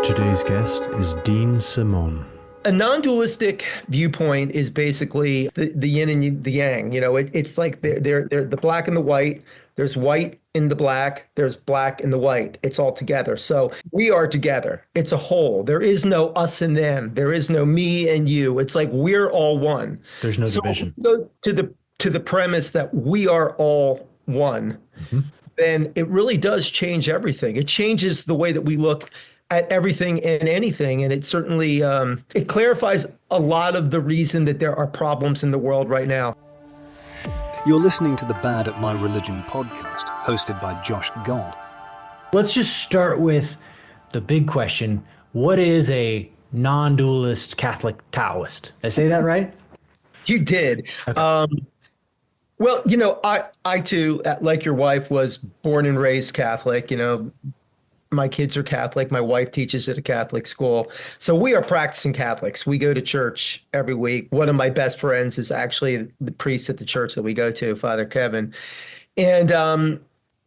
Today's guest is Dean Simone. A non-dualistic viewpoint is basically the yin and the yang. It's like they're the black and the white. There's white in the black. There's black in the white. It's all together. So we are together. It's a whole. There is no us and them. There is no me and you. It's like we're all one. There's no So division. go to the premise that we are all one, then it really does change everything. It changes the way that we look at everything and anything. And it certainly it clarifies a lot of the reason that there are problems in the world right now. You're listening to the Bad at My Religion podcast, hosted by Josh God. Let's just start with the big question. What is a non-dualist Catholic Taoist? Did I say that right? You did. Okay. Well, I too, like your wife, was born and raised Catholic. My kids are Catholic. My wife teaches at a Catholic school. So we are practicing Catholics. We go to church every week. One of my best friends is actually the priest at the church that we go to, Father Kevin. And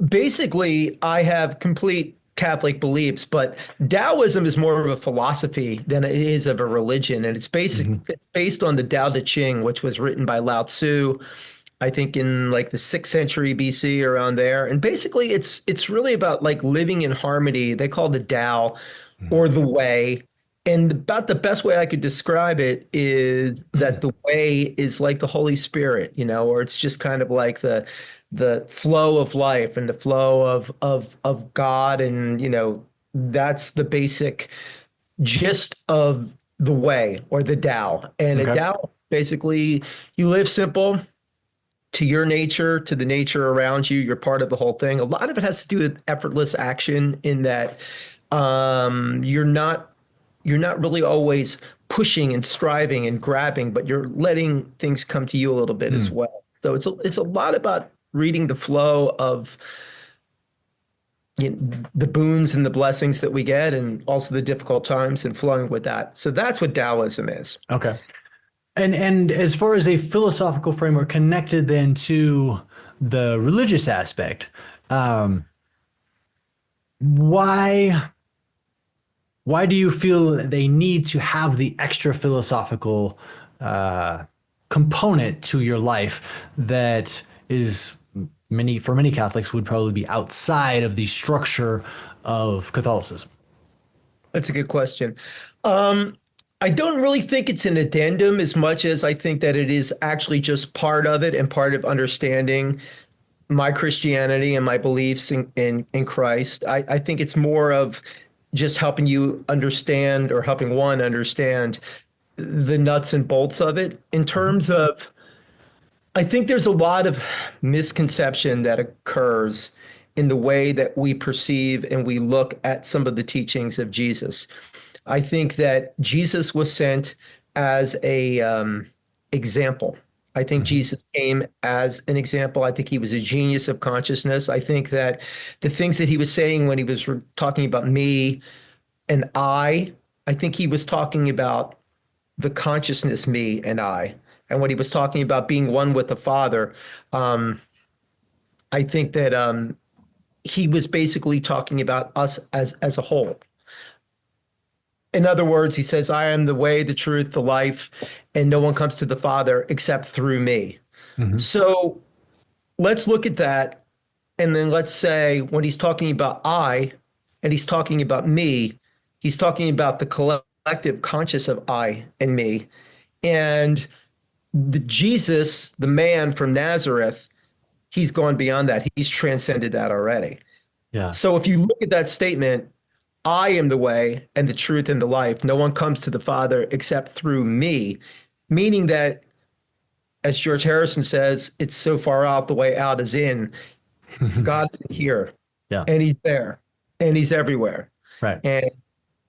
basically, I have complete Catholic beliefs, but Taoism is more of a philosophy than it is of a religion. And it's based on the Tao Te Ching, which was written by Lao Tzu, I think in like the 6th century BC, around there. And basically it's really about like living in harmony. They call it the Tao or the way. And about the best way I could describe it is that the way is like the Holy Spirit, or it's just kind of like the flow of life and the flow of God. And, that's the basic gist of the way or the Tao. And Okay. a Tao, basically, you live simple to your nature, to the nature around you. You're part of the whole thing. A lot of it has to do with effortless action in that you're not really always pushing and striving and grabbing, but you're letting things come to you a little bit as well. So it's a lot about reading the flow of the boons and the blessings that we get, and also the difficult times, and flowing with that. So that's what Taoism is. Okay. And as far as a philosophical framework connected then to the religious aspect, why do you feel that they need to have the extra philosophical component to your life that is for many Catholics would probably be outside of the structure of Catholicism? That's a good question. I don't really think it's an addendum as much as I think that it is actually just part of it and part of understanding my Christianity and my beliefs in Christ. I think it's more of just helping you understand, or helping one understand the nuts and bolts of it. In terms of, I think there's a lot of misconception that occurs in the way that we perceive and we look at some of the teachings of Jesus. I think that Jesus was sent as a example. I think Jesus came as an example. I think he was a genius of consciousness. I think that the things that he was saying when he was talking about me and I think he was talking about the consciousness me and I. And when he was talking about being one with the Father, I think that he was basically talking about us as a whole. In other words, he says, I am the way, the truth, the life, and no one comes to the Father except through me. So let's look at that. And then let's say when he's talking about I and he's talking about me, he's talking about the collective conscious of I and me. And the Jesus, the man from Nazareth, he's gone beyond that. He's transcended that already. Yeah. So if you look at that statement, I am the way and the truth and the life. No one comes to the Father except through me, meaning that, as George Harrison says, it's so far out, the way out is in. God's here, and he's there, and he's everywhere. Right. And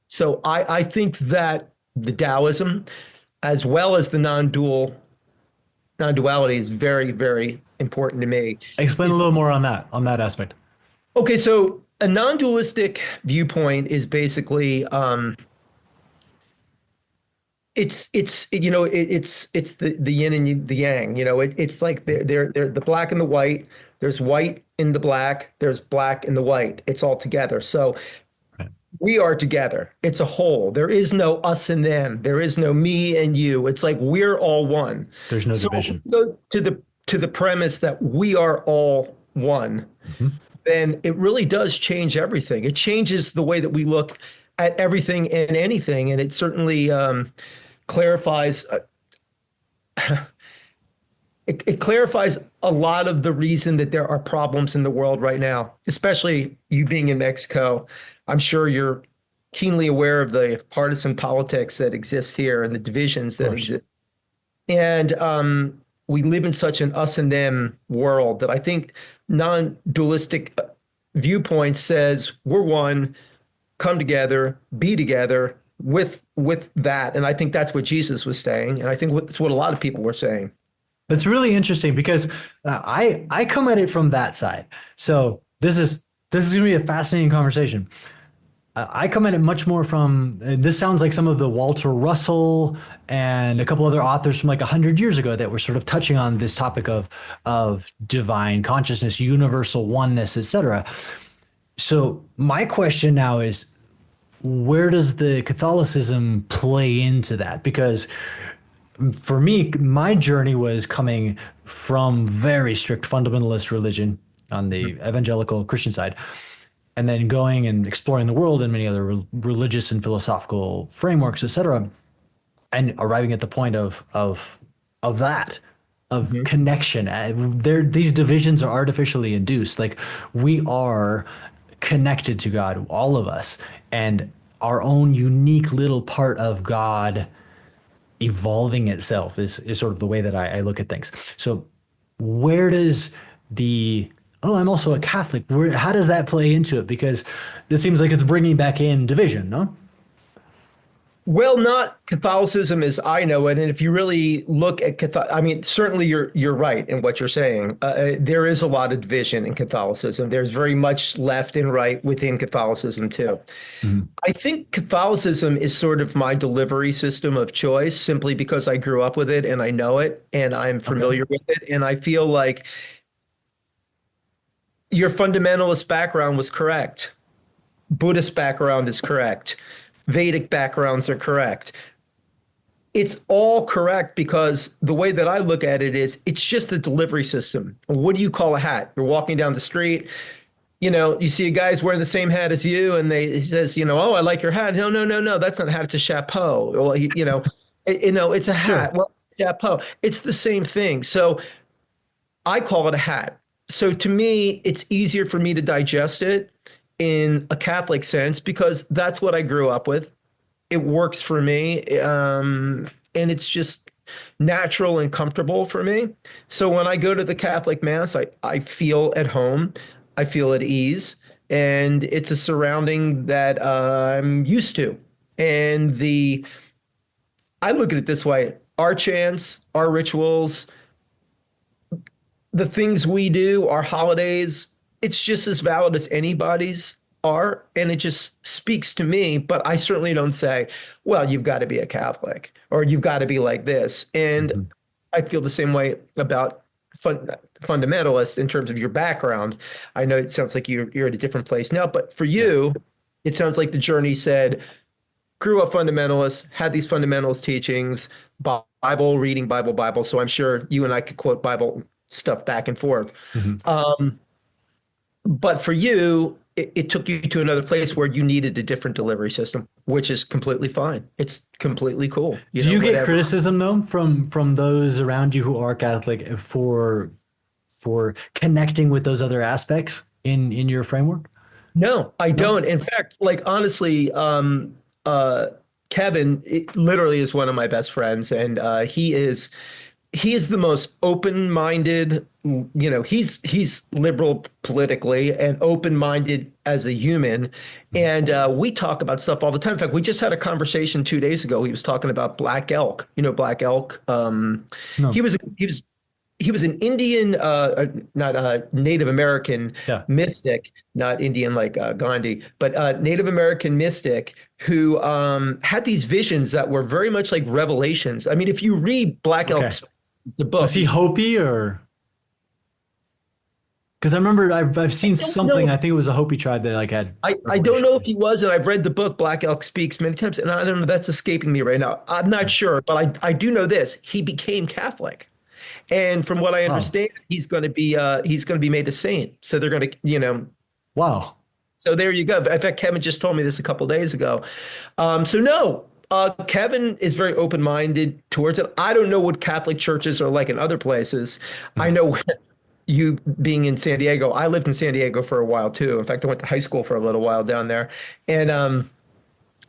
so I think that the Taoism, as well as the non-duality, is very, very important to me. Explain a little more on that aspect. Okay, so a non-dualistic viewpoint is basically it's the yin and the yang. It's like they're the black and the white. There's white in the black. There's black in the white. It's all together. So we are together. It's a whole. There is no us and them. There is no me and you. It's like we're all one. There's no So division. if we go to the premise that we are all one, then it really does change everything. It changes the way that we look at everything and anything, and it certainly clarifies. It clarifies a lot of the reason that there are problems in the world right now, especially you being in Mexico. I'm sure you're keenly aware of the partisan politics that exist here and the divisions that exist. And we live in such an us and them world that I think non-dualistic viewpoint says we're one, come together, be together with that. And I think that's what Jesus was saying. And I think that's what a lot of people were saying. That's really interesting because I come at it from that side. So this is going to be a fascinating conversation. I come at it much more from, this sounds like some of the Walter Russell and a couple other authors from like 100 years ago that were sort of touching on this topic of divine consciousness, universal oneness, etc. So my question now is, where does the Catholicism play into that? Because for me, my journey was coming from very strict fundamentalist religion on the evangelical Christian side, and then going and exploring the world and many other religious and philosophical frameworks, etc., and arriving at the point of connection. These divisions are artificially induced. Like, we are connected to God, all of us, and our own unique little part of God evolving itself is sort of the way that I look at things. So where does I'm also a Catholic, how does that play into it? Because it seems like it's bringing back in division, no? Well, not Catholicism as I know it. And if you really look at certainly you're right in what you're saying. There is a lot of division in Catholicism. There's very much left and right within Catholicism too. Mm-hmm. I think Catholicism is sort of my delivery system of choice, simply because I grew up with it and I know it and I'm familiar with it. And I feel like your fundamentalist background was correct. Buddhist background is correct. Vedic backgrounds are correct. It's all correct because the way that I look at it is it's just a delivery system. What do you call a hat? You're walking down the street, you see a guy's wearing the same hat as you and he says, oh, I like your hat. No, that's not a hat. It's a chapeau. Well, it's a hat. Sure. Well, chapeau. It's the same thing. So I call it a hat. So to me, it's easier for me to digest it in a Catholic sense, because that's what I grew up with. It works for me. And it's just natural and comfortable for me. So when I go to the Catholic Mass, I feel at home, I feel at ease, and it's a surrounding that I'm used to. And I look at it this way: our chants, our rituals, the things we do, our holidays, it's just as valid as anybody's are, and it just speaks to me. But I certainly don't say, well, you've got to be a Catholic or you've got to be like this. And I feel the same way about fundamentalist in terms of your background. I know it sounds like you're at a different place now, but for you, it sounds like the journey said, grew up fundamentalist, had these fundamentalist teachings, Bible reading, Bible. So I'm sure you and I could quote Bible stuff back and forth. But for you, it took you to another place where you needed a different delivery system, which is completely fine. It's completely cool. Do you get criticism though from those around you who are Catholic for connecting with those other aspects in your framework? No, I don't. In fact, like honestly, Kevin literally is one of my best friends, and he is the most open-minded, he's liberal politically and open-minded as a human. And we talk about stuff all the time. In fact, we just had a conversation 2 days ago. He was talking about black elk, black elk. No. He was an Indian, not a Native American mystic, not Indian like Gandhi, but Native American mystic who had these visions that were very much like revelations. I mean, if you read Black Elk's the book. Was he Hopi or? Because I remember I've seen don't something. know. I think it was a Hopi tribe that like had. I don't know if he was, and I've read the book Black Elk Speaks many times, and I don't know, that's escaping me right now. I'm not sure, but I do know this. He became Catholic. And from what I Wow. understand, he's going to be made a saint. So they're going to, Wow. so there you go. In fact, Kevin just told me this a couple days ago. So no, Kevin is very open-minded towards it. I don't know what Catholic churches are like in other places. I know you being in San Diego, I lived in San Diego for a while too. In fact, I went to high school for a little while down there. And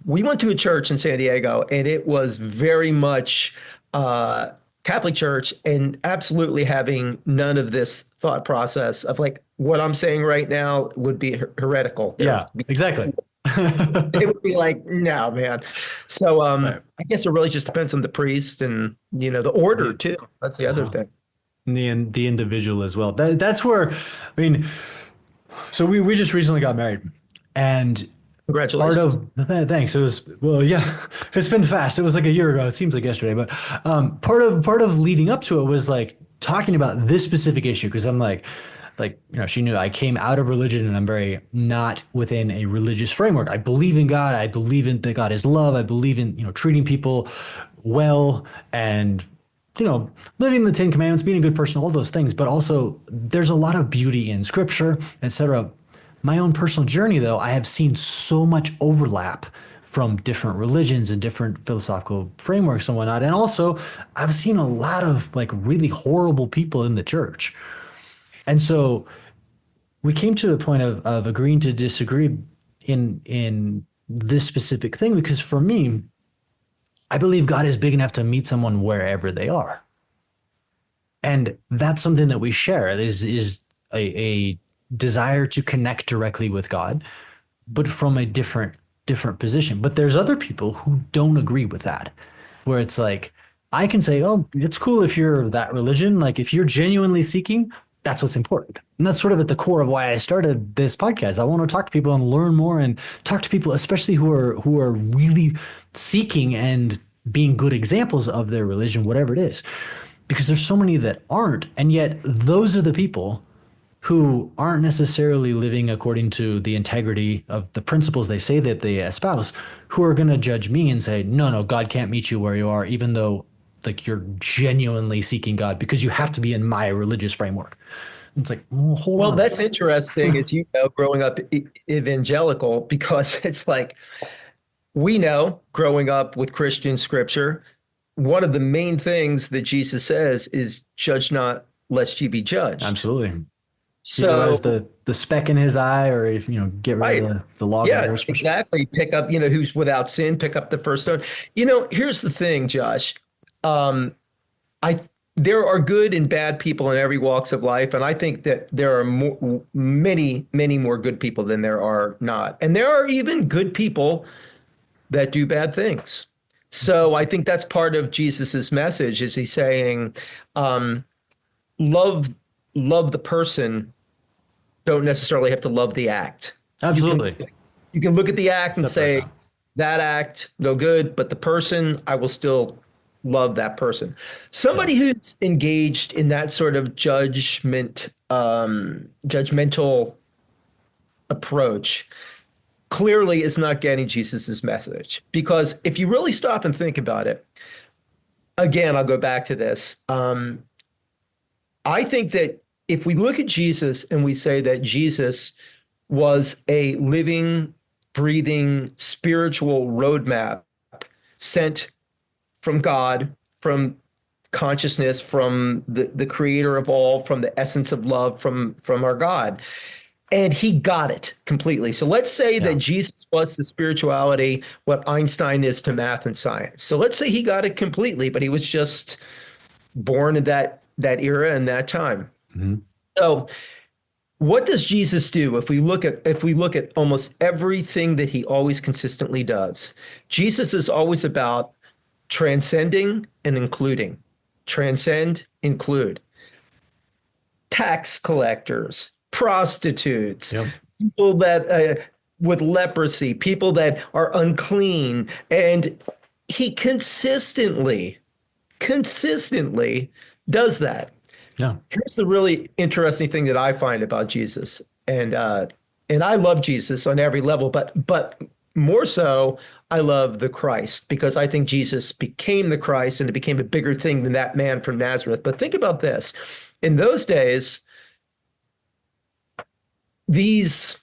we went to a church in San Diego, and it was very much Catholic church, and absolutely having none of this thought process of like what I'm saying right now would be heretical. Yeah, exactly. It would be like, no, man. So Right. I guess it really just depends on the priest and the order too. That's the other thing. And the individual as well. That's where, I mean, so we just recently got married, and Congratulations. thanks. It was, well, yeah, it's been fast. It was like a year ago. It seems like yesterday, but part of leading up to it was like talking about this specific issue, because I'm like, she knew I came out of religion and I'm very not within a religious framework. I believe in God. I believe in that God is love. I believe in, treating people well and, living the Ten Commandments, being a good person, all those things. But also there's a lot of beauty in scripture, etc. My own personal journey, though, I have seen so much overlap from different religions and different philosophical frameworks and whatnot. And also I've seen a lot of like really horrible people in the church. And so we came to a point of agreeing to disagree in this specific thing, because for me, I believe God is big enough to meet someone wherever they are. And that's something that we share is a desire to connect directly with God, but from a different position. But there's other people who don't agree with that, where it's like, I can say, oh, it's cool if you're that religion. Like if you're genuinely seeking, that's what's important. And that's sort of at the core of why I started this podcast. I want to talk to people and learn more, and talk to people, especially who are really seeking and being good examples of their religion, whatever it is, because there's so many that aren't. And yet those are the people who aren't necessarily living according to the integrity of the principles they say that they espouse, who are going to judge me and say, no, God can't meet you where you are, even though like you're genuinely seeking God, because you have to be in my religious framework. And it's like, well, hold on. That's interesting, as growing up evangelical, because it's like, we know growing up with Christian scripture, one of the main things that Jesus says is judge not lest ye be judged. Absolutely. So as the speck in his eye, or get rid of the log. Yeah, exactly. Pick up, who's without sin, pick up the first stone. Here's the thing, Josh. There are good and bad people in every walks of life, and I think that there are many, many more good people than there are not. And there are even good people that do bad things. So I think that's part of Jesus's message, is he's saying, love the person, don't necessarily have to love the act. Absolutely. You can look at the act and say, down. that act, no good, but the person, I will still love that person. Somebody who's engaged in that sort of judgmental approach clearly is not getting Jesus's message. Because if you really stop and think about it, again, I'll go back to this. I think that if we look at Jesus and we say that Jesus was a living, breathing, spiritual roadmap sent from God, from consciousness, from the creator of all, from the essence of love, from our God, and he got it completely. So let's say that Jesus was to spirituality what Einstein is to math and science. So let's say he got it completely, but he was just born in that era and that time. Mm-hmm. So what does Jesus do? If we look at almost everything that he always consistently does, Jesus is always about transcending and including. Transcend, include. Tax collectors, prostitutes, people that with leprosy, people that are unclean, and he consistently does that. Yeah. Here's the really interesting thing that I find about Jesus, and I love Jesus on every level, but more so, I love the Christ because I think Jesus became the Christ and it became a bigger thing than that man from Nazareth. But think about this. In those days, these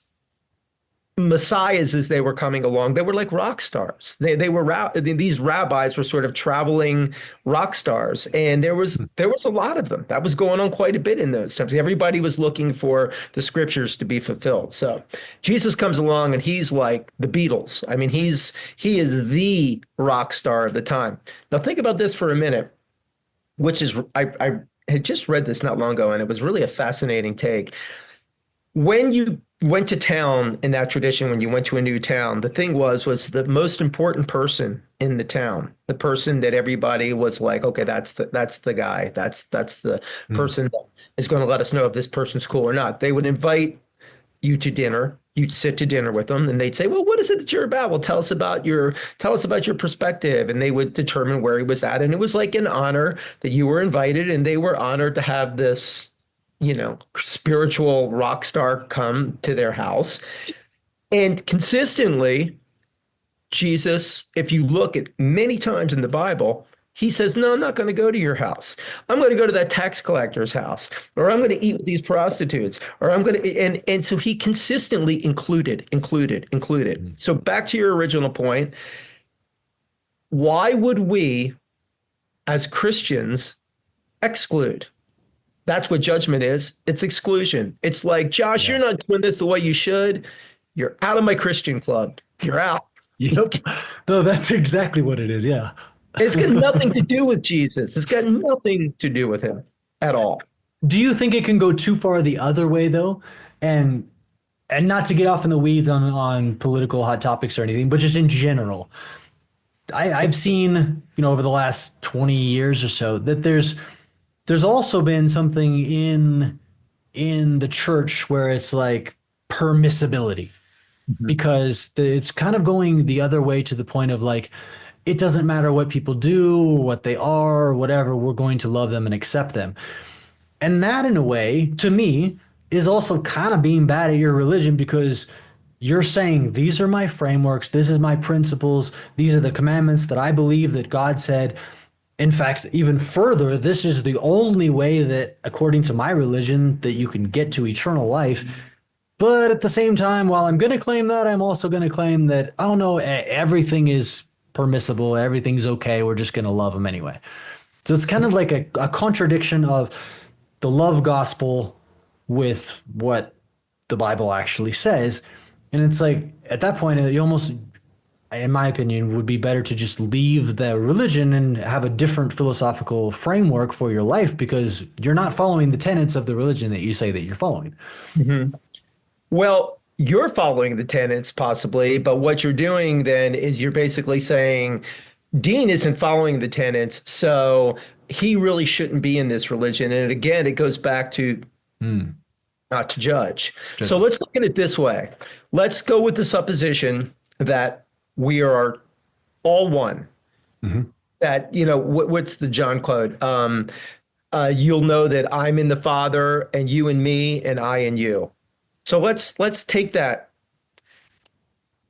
messiahs, as they were coming along, they were like rock stars. These rabbis were sort of traveling rock stars, and there was a lot of them. That was going on quite a bit in those times. Everybody was looking for the scriptures to be fulfilled. So Jesus comes along, and he's like the Beatles. I mean, he is the rock star of the time. Now think about this for a minute, which is I had just read this not long ago, and it was really a fascinating take. When you went to town in that tradition, when you went to a new town, the thing was the most important person in the town, the person that everybody was like, okay, that's the guy, that's the person that is going to let us know if this person's cool or not. They would invite you to dinner. You'd sit to dinner with them, and they'd say, well, what is it that you're about? Well, tell us about your perspective. And they would determine where he was at. And it was like an honor that you were invited, and they were honored to have this, spiritual rock star come to their house. And consistently, Jesus, if you look at many times in the Bible, he says, no, I'm not going to go to your house. I'm going to go to that tax collector's house, or I'm going to eat with these prostitutes, or I'm going to, and so he consistently included. So back to your original point, why would we as Christians exclude? That's what judgment is. It's exclusion. It's like, Josh, you're not doing this the way you should. You're out of my Christian club. You're out. Yep. No, that's exactly what it is. Yeah. It's got nothing to do with Jesus. It's got nothing to do with him at all. Do you think it can go too far the other way though? And not to get off in the weeds on political hot topics or anything, but just in general, I've seen, over the last 20 years or so that there's also been something in the church where it's like permissibility, because it's kind of going the other way to the point of like, it doesn't matter what people do, what they are, whatever, we're going to love them and accept them. And that, in a way, to me, is also kind of being bad at your religion, because you're saying, these are my frameworks, this is my principles, these are the commandments that I believe that God said. In fact, even further, this is the only way that, according to my religion, that you can get to eternal life. But at the same time, while I'm going to claim that, I'm also going to claim that, oh no, everything is permissible, everything's okay, we're just going to love them anyway. So it's kind of like a contradiction of the love gospel with what the Bible actually says. And it's like, at that point, you almost, in my opinion, would be better to just leave the religion and have a different philosophical framework for your life, because you're not following the tenets of the religion that you say that you're following. Well, you're following the tenets possibly, but what you're doing then is you're basically saying Dean isn't following the tenets, so he really shouldn't be in this religion. And again, it goes back to not to judge. So let's look at it this way. Let's go with the supposition that we are all one. That, what's the John quote? You'll know that I'm in the Father, and you in me, and I in you. So let's take that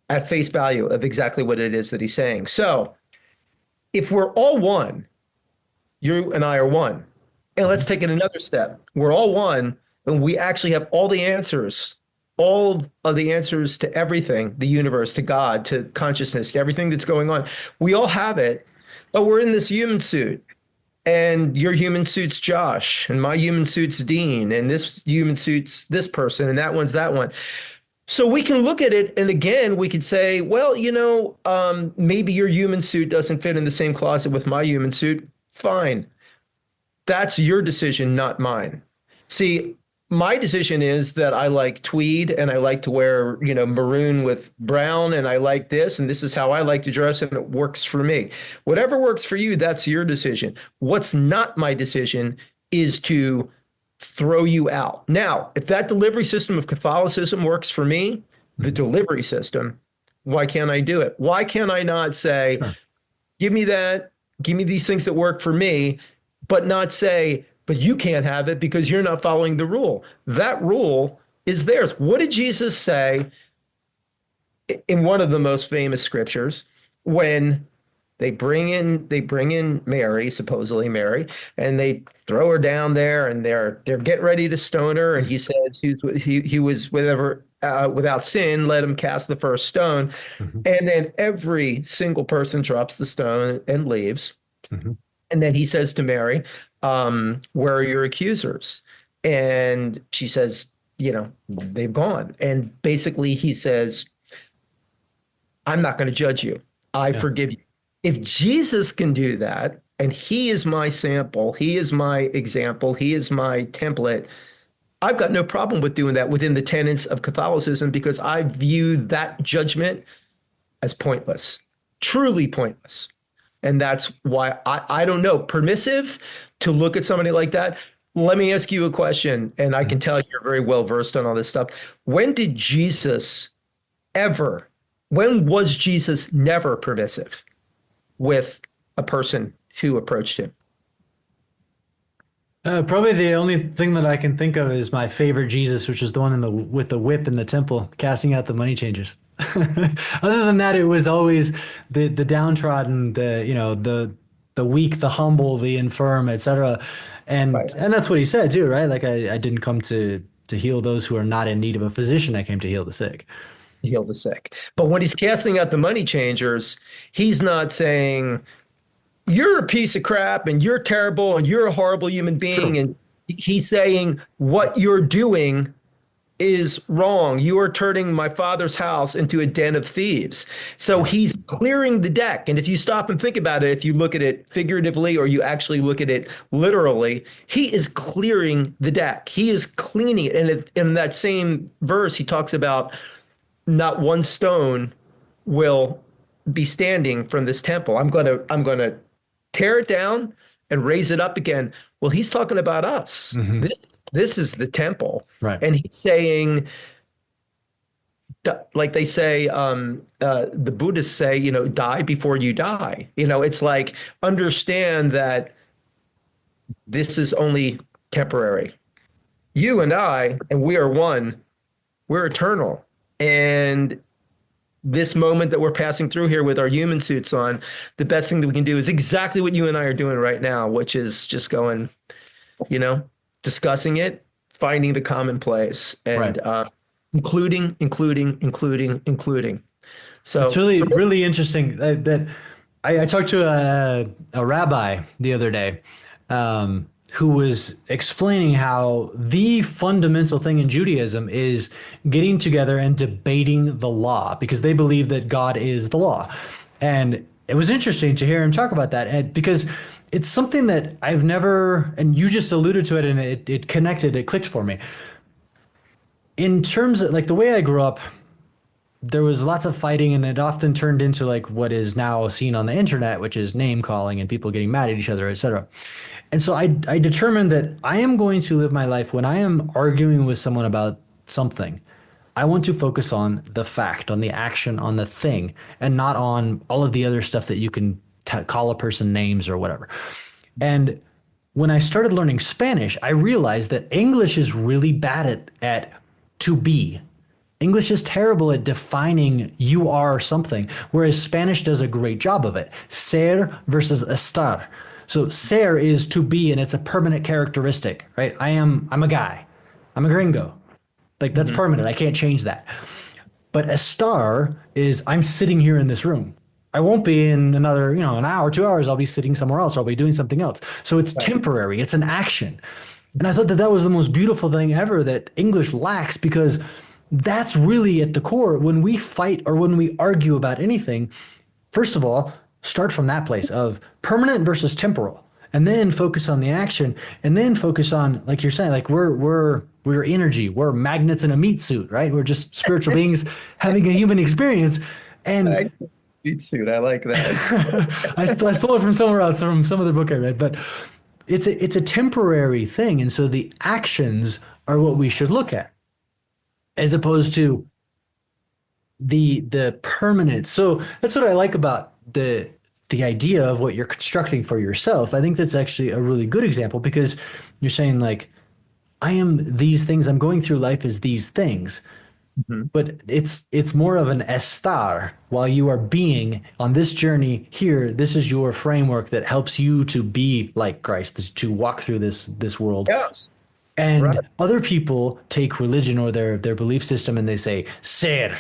at face value of exactly what it is that he's saying. So if we're all one, you and I are one. And let's take it another step. We're all one, and we actually have all the answers, all of the answers to everything, the universe, to God, to consciousness, to everything that's going on. We all have it, but we're in this human suit. And your human suit's Josh, and my human suit's Dean, and this human suit's this person, and that one's that one. So we can look at it, and again, we could say, well, maybe your human suit doesn't fit in the same closet with my human suit. Fine. That's your decision, not mine. See, my decision is that I like tweed, and I like to wear, maroon with brown, and I like this, and this is how I like to dress, and it works for me. Whatever works for you, that's your decision. What's not my decision is to throw you out. Now, if that delivery system of Catholicism works for me, the delivery system, why can't I do it? Why can't I not say, give me that, give me these things that work for me, but not say, but you can't have it because you're not following the rule. That rule is theirs. What did Jesus say in one of the most famous scriptures when they bring in Mary, supposedly Mary, and they throw her down there, and they're getting ready to stone her, and he says he was without sin, let him cast the first stone, and then every single person drops the stone and leaves, and then he says to Mary, "Where are your accusers?" And she says, they've gone, and basically he says, "I'm not going to judge you. I forgive you." If Jesus can do that, and he is my sample, he is my example, he is my template, I've got no problem with doing that within the tenets of Catholicism, because I view that judgment as pointless, truly pointless. And that's why I don't know, permissive to look at somebody like that. Let me ask you a question, and I can tell you're very well versed on all this stuff. When was Jesus never permissive with a person who approached him? Probably the only thing that I can think of is my favorite Jesus, which is the one with the whip in the temple, casting out the money changers. Other than that, it was always the downtrodden, the weak, the humble, the infirm, etc. And that's what he said too, right? Like I didn't come to heal those who are not in need of a physician. I came to heal the sick. Heal the sick. But when he's casting out the money changers, he's not saying, "You're a piece of crap and you're terrible and you're a horrible human being." Sure. And he's saying, "What you're doing is wrong. You are turning my father's house into a den of thieves." So he's clearing the deck. And if you stop and think about it, if you look at it figuratively or you actually look at it literally, he is clearing the deck. He is cleaning it. And in that same verse, he talks about not one stone will be standing from this temple. I'm going to tear it down and raise it up again. Well, he's talking about us. This is the temple. Right. And he's saying, like they say, the Buddhists say, die before you die. It's like, understand that this is only temporary. You and I, and we are one, we're eternal. And this moment that we're passing through here with our human suits on, the best thing that we can do is exactly what you and I are doing right now, which is just going, discussing it, finding the commonplace, and including. So it's really, really interesting that I talked to a rabbi the other day, who was explaining how the fundamental thing in Judaism is getting together and debating the law, because they believe that God is the law. And it was interesting to hear him talk about that, because it's something that I've never, and you just alluded to it, and it clicked for me. In terms of like the way I grew up, there was lots of fighting, and it often turned into like what is now seen on the internet, which is name calling and people getting mad at each other, etc. And so I determined that I am going to live my life when I am arguing with someone about something. I want to focus on the fact, on the action, on the thing, and not on all of the other stuff that you can call a person names or whatever. And when I started learning Spanish, I realized that English is really bad at to be. English is terrible at defining you are something, whereas Spanish does a great job of it. Ser versus estar. So ser is to be, and it's a permanent characteristic, right? I'm a guy. I'm a gringo. Like that's permanent. I can't change that. But estar is I'm sitting here in this room. I won't be in another, an hour, 2 hours. I'll be sitting somewhere else. I'll be doing something else. So it's temporary. It's an action. And I thought that was the most beautiful thing ever that English lacks, because that's really at the core. When we fight or when we argue about anything, first of all, start from that place of permanent versus temporal, and then focus on the action, and then focus on, like you're saying, like we're energy, we're magnets in a meat suit, right? We're just spiritual beings having a human experience. And meat suit, I like that. I stole it from somewhere else, from some other book I read, but it's a temporary thing. And so the actions are what we should look at, as opposed to the permanent. So that's what I like about the the idea of what you're constructing for yourself, I think that's actually a really good example, because you're saying like, I am these things, I'm going through life as these things, but it's more of an estar while you are being on this journey here. This is your framework that helps you to be like Christ, to walk through this world. Yes. And Right. other people take religion or their belief system and they say, Ser,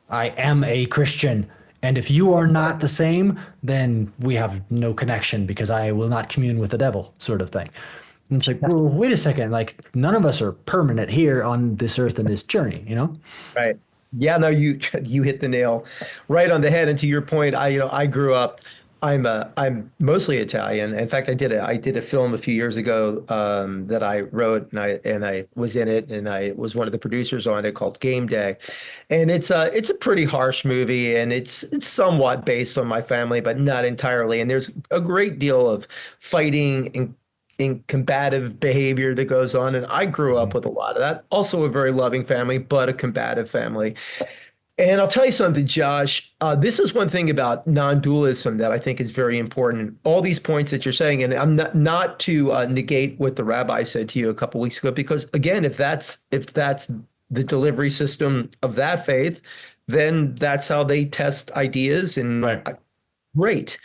I am a Christian. And if you are not the same, then we have no connection because I will not commune with the devil, sort of thing. And it's like, well, wait a second. Like, none of us are permanent here on this earth and this journey, you know? Right. Yeah, no, you hit the nail right on the head. And to your point, I grew up. I'm mostly Italian. In fact, I did a film a few years ago that I wrote, and I was in it, and I was one of the producers on it, called Game Day. And it's a pretty harsh movie, and it's somewhat based on my family, but not entirely. And there's a great deal of fighting and in combative behavior that goes on. And I grew up with a lot of that. Also a very loving family, but a combative family. And I'll tell you something, Josh. This is one thing about non-dualism that I think is very important. All these points that you're saying, and I'm not to negate what the rabbi said to you a couple weeks ago, because again, if that's the delivery system of that faith, then that's how they test ideas. And Right. Great.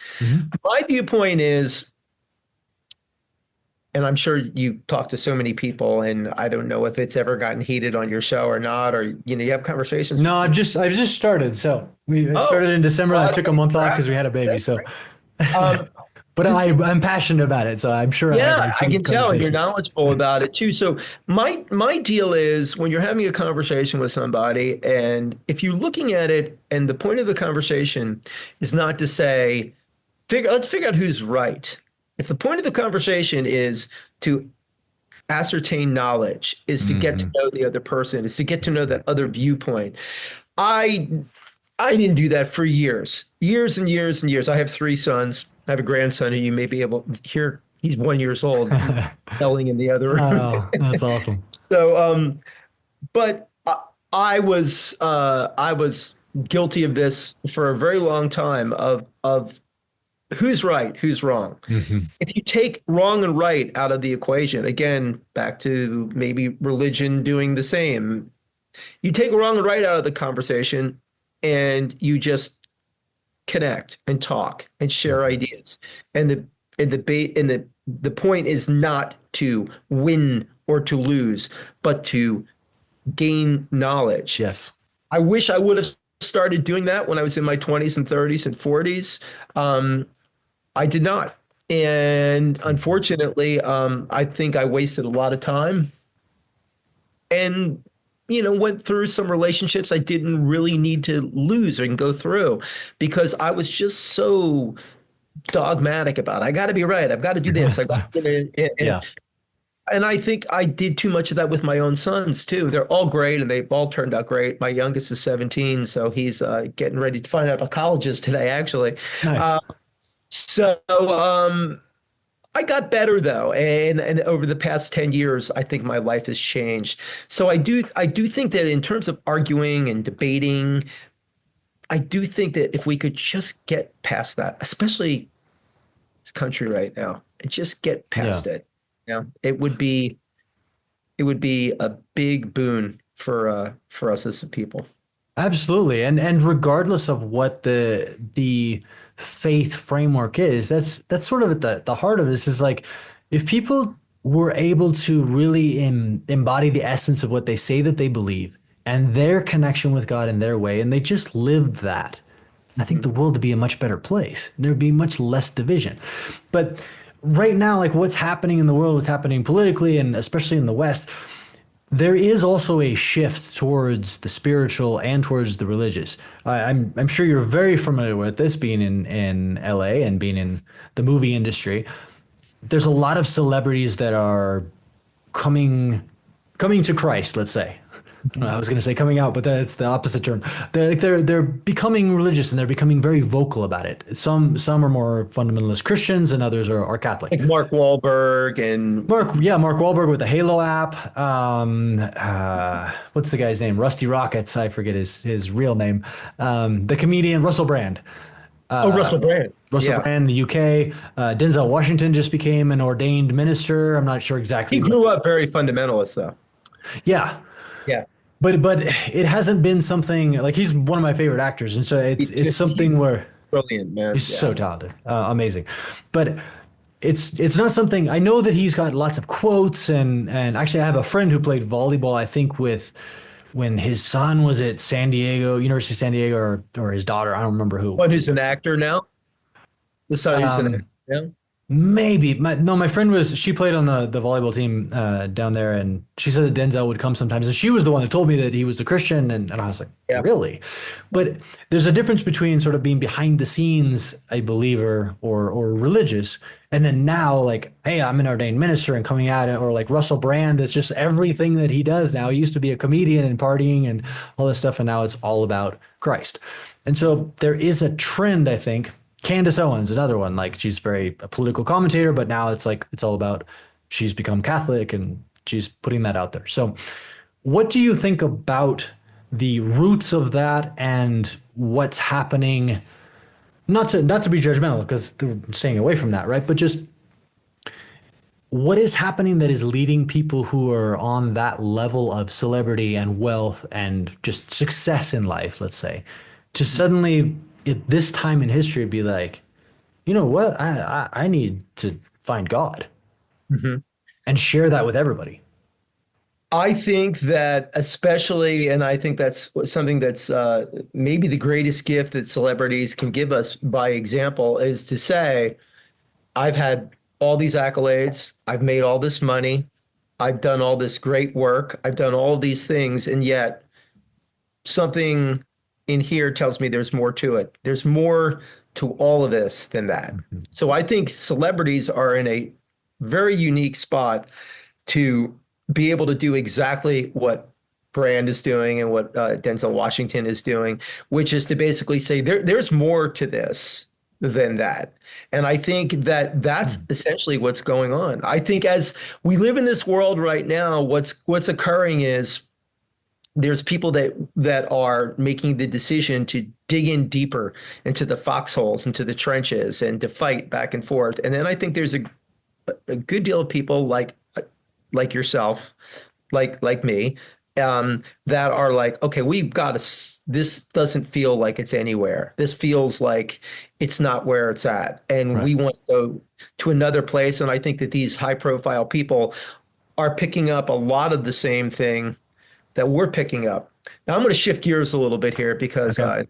My viewpoint is, and I'm sure you talk to so many people, and I don't know if it's ever gotten heated on your show or not, or you have conversations. No, I've just started. So I started in December. I took a month off because we had a baby. So, but I'm passionate about it. So I'm sure. Yeah, I good can tell, and you're conversation. knowledgeable about it too. So my deal is, when you're having a conversation with somebody, and if you're looking at it, and the point of the conversation is not to say, let's figure out who's right. If the point of the conversation is to ascertain knowledge, is to get to know the other person, is to get to know that other viewpoint. I didn't do that for years and years and years. I have 3 sons. I have a grandson who you may be able to hear. He's 1 year old, yelling in the other room. Oh, that's awesome. So, but I was guilty of this for a very long time, of who's right, who's wrong. If you take wrong and right out of the equation, again, back to maybe religion doing the same, you take wrong and right out of the conversation, and you just connect and talk and share ideas. And the point is not to win or to lose, but to gain knowledge. Yes. I wish I would have started doing that when I was in my 20s and 30s and 40s. I did not. And unfortunately, I think I wasted a lot of time, and, went through some relationships I didn't really need to lose and go through, because I was just so dogmatic about it. I got to be right. I've got to do this. Yeah. And I think I did too much of that with my own sons too. They're all great, and they've all turned out great. My youngest is 17, so he's getting ready to find out about colleges today, actually. Nice. So I got better though, and over the past 10 years, I think my life has changed. So I do think that in terms of arguing and debating, I do think that if we could just get past that, especially this country right now, and just get past it, it would be a big boon for us as a people. Absolutely. And regardless of what the faith framework is, that's sort of at the heart of this, is like, if people were able to really embody the essence of what they say that they believe and their connection with God in their way, and they just lived that, I think the world would be a much better place. There'd be much less division. But right now, like, what's happening in the world, what's happening politically, and especially in the West, there is also a shift towards the spiritual and towards the religious. I'm sure you're very familiar with this, being in LA and being in the movie industry. There's a lot of celebrities that are coming to Christ, let's say. I was going to say coming out, but that's the opposite term. They're becoming religious, and they're becoming very vocal about it. Some are more fundamentalist Christians, and others are Catholic. Like Mark Wahlberg and Mark Wahlberg with the Halo app. What's the guy's name? Rusty Rockets. I forget his real name. The comedian Russell Brand. Oh, Russell Brand. Russell Yeah. Brand in the UK. Denzel Washington just became an ordained minister. I'm not sure He exactly. grew up very fundamentalist, though. Yeah. Yeah. But it hasn't been something like he's one of my favorite actors. And so it's something He's where brilliant, man. he's Yeah. so talented, amazing. But it's not something I know that he's got lots of quotes and actually I have a friend who played volleyball, I think with when his son was at San Diego, University of San Diego or his daughter, I don't remember who. One who's an actor now? The son who's an actor Um, now? Maybe my friend she played on the volleyball team down there, and she said that Denzel would come sometimes, and she was the one that told me that he was a Christian, and I was like, Yeah. really? But there's a difference between sort of being behind the scenes a believer or religious, and then now like, hey, I'm an ordained minister and coming at it, or like Russell Brand, it's just everything that he does now. He used to be a comedian and partying and all this stuff, and now it's all about Christ. And so there is a trend, I think. Candace Owens, another one, like she's a political commentator, but now it's like it's all about she's become Catholic and she's putting that out there. So what do you think about the roots of that and what's happening? Not to be judgmental because they're staying away from that, right? But just what is happening that is leading people who are on that level of celebrity and wealth and just success in life, let's say, to suddenly at this time in history be like, you know what, I need to find God and share that with everybody. I think that especially, and I think that's something that's maybe the greatest gift that celebrities can give us by example is to say, I've had all these accolades, I've made all this money, I've done all this great work, I've done all these things, and yet something in here tells me there's more to it. There's more to all of this than that. So I think celebrities are in a very unique spot to be able to do exactly what Brand is doing and what Denzel Washington is doing, which is to basically say there's more to this than that. And I think that that's essentially what's going on. I think as we live in this world right now, what's occurring is there's people that are making the decision to dig in deeper into the foxholes, into the trenches, and to fight back and forth. And then I think there's a good deal of people like yourself, like me, that are like, okay, we've got to. This doesn't feel like it's anywhere. This feels like it's not where it's at, and we want to go to another place. And I think that these high-profile people are picking up a lot of the same thing that we're picking up. Now I'm going to shift gears a little bit here because this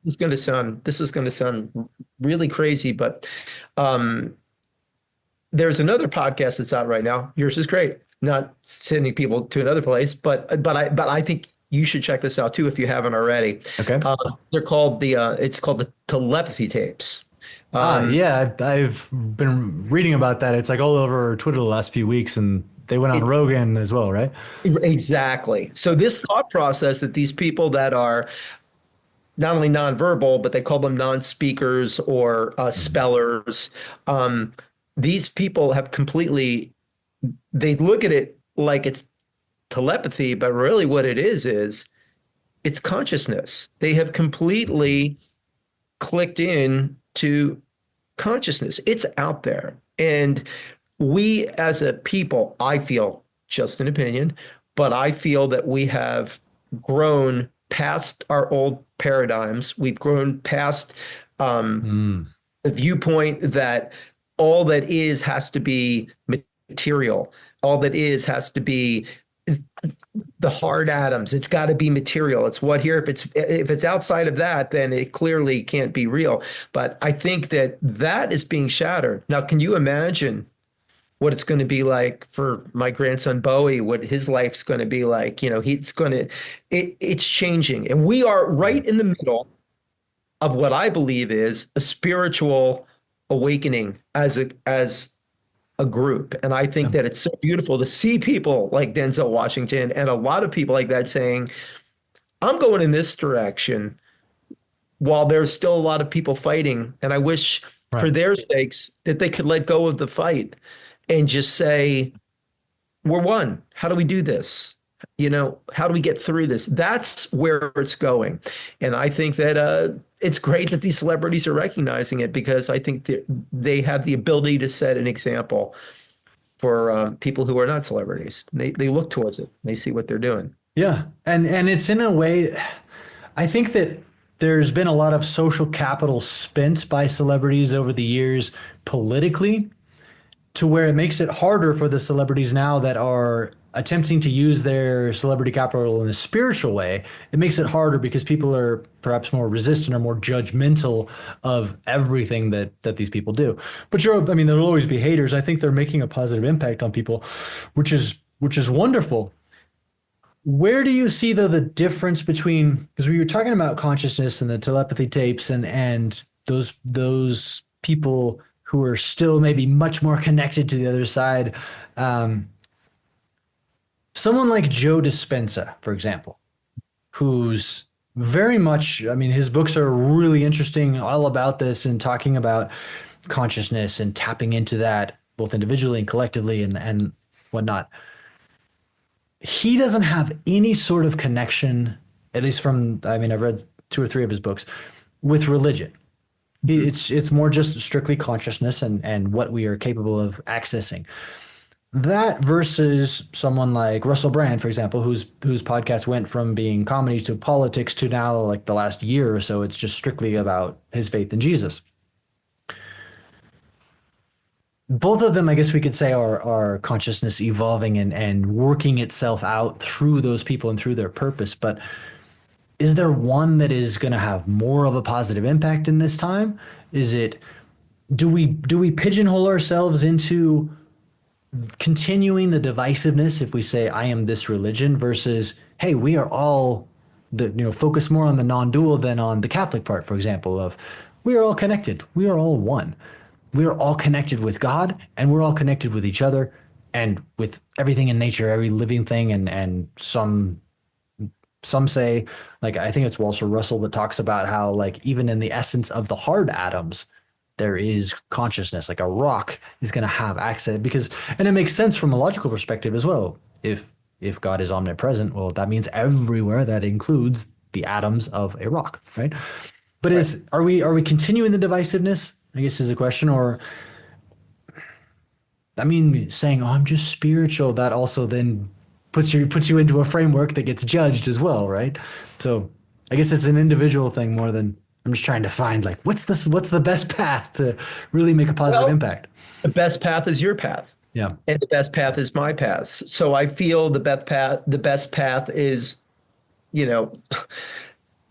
is going to sound really crazy, but there's another podcast that's out right now. Yours is great. Not sending people to another place, but I think you should check this out too if you haven't already. Okay. They're called it's called the telepathy tapes. Yeah, I've been reading about that. It's like all over Twitter the last few weeks, and they went on Rogan as well, right? Exactly. So this thought process that these people that are not only nonverbal, but they call them non-speakers or spellers, these people have they look at it like it's telepathy, but really what it is it's consciousness. They have completely clicked in to consciousness. It's out there. And we as a people, I feel, just an opinion, but I feel that we have grown past our old paradigms. We've grown past the viewpoint that all that is has to be material. All that is has to be the hard atoms. It's got to be material. It's what here. If it's outside of that, then it clearly can't be real. But I think that is being shattered. Now, can you imagine what it's going to be like for my grandson Bowie, what his life's going to be like? It's changing. And we are right in the middle of what I believe is a spiritual awakening as a group. And I think that it's so beautiful to see people like Denzel Washington and a lot of people like that saying, I'm going in this direction, while there's still a lot of people fighting. And I wish for their sakes that they could let go of the fight and just say, we're one. How do we do this? how do we get through this? That's where it's going. And I think that it's great that these celebrities are recognizing it, because I think they have the ability to set an example for people who are not celebrities. They look towards it. They see what they're doing. Yeah. And it's in a way, I think that there's been a lot of social capital spent by celebrities over the years politically, to where it makes it harder for the celebrities now that are attempting to use their celebrity capital in a spiritual way. It makes it harder because people are perhaps more resistant or more judgmental of everything that these people do. But there'll always be haters. I think they're making a positive impact on people, which is wonderful. Where do you see the difference between, because we were talking about consciousness and the telepathy tapes and those people who are still maybe much more connected to the other side. Someone like Joe Dispenza, for example, who's very much, his books are really interesting, all about this and talking about consciousness and tapping into that both individually and collectively and whatnot. He doesn't have any sort of connection, at least from, I've read 2 or 3 of his books, with religion. It's more just strictly consciousness and what we are capable of accessing. That versus someone like Russell Brand, for example, whose podcast went from being comedy to politics to now, like the last year or so, it's just strictly about his faith in Jesus. Both of them, I guess we could say, are consciousness evolving and working itself out through those people and through their purpose. But is there one that is going to have more of a positive impact in this time? Do we pigeonhole ourselves into continuing the divisiveness if we say I am this religion versus, hey, we are all focus more on the non-dual than on the Catholic part, for example, of we are all connected. We are all one. We are all connected with God, and we're all connected with each other and with everything in nature, every living thing. And some say, like, I think it's Walter Russell that talks about how, like, even in the essence of the hard atoms, there is consciousness. Like a rock is going to have access and it makes sense from a logical perspective as well. If God is omnipresent, well, that means everywhere. That includes the atoms of a rock, right? But are we continuing the divisiveness, I guess, is the question? Or, saying, oh, I'm just spiritual, that also then puts you into a framework that gets judged as well, right? So I guess it's an individual thing more than, I'm just trying to find, like, what's the best path to really make a positive impact? The best path is your path. Yeah. And the best path is my path. So I feel the best path is,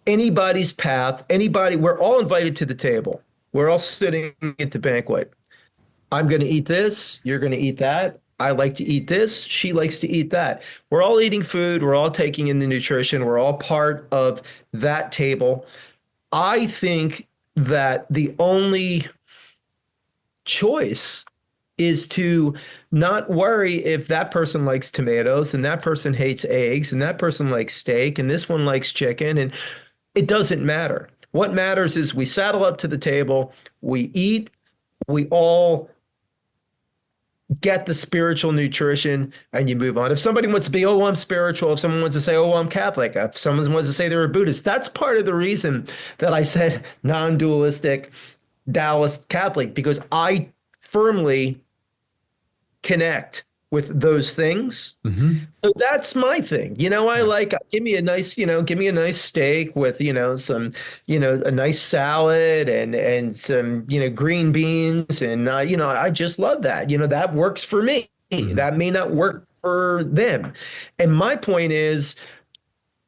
anybody's path, we're all invited to the table. We're all sitting at the banquet. I'm going to eat this. You're going to eat that. I like to eat this. She likes to eat that. We're all eating food. We're all taking in the nutrition. We're all part of that table. I think that the only choice is to not worry if that person likes tomatoes and that person hates eggs and that person likes steak and this one likes chicken, and it doesn't matter. What matters is we saddle up to the table, we eat, we all get the spiritual nutrition, and you move on. If somebody wants to be, oh, I'm spiritual, if someone wants to say, oh, I'm Catholic, if someone wants to say they're a Buddhist, that's part of the reason that I said non-dualistic, Taoist, Catholic, because I firmly connect with those things. Mm-hmm. So that's my thing. I like, give me a nice steak with, some, a nice salad and some, green beans. And, I just love that. That works for me. Mm-hmm. That may not work for them. And my point is,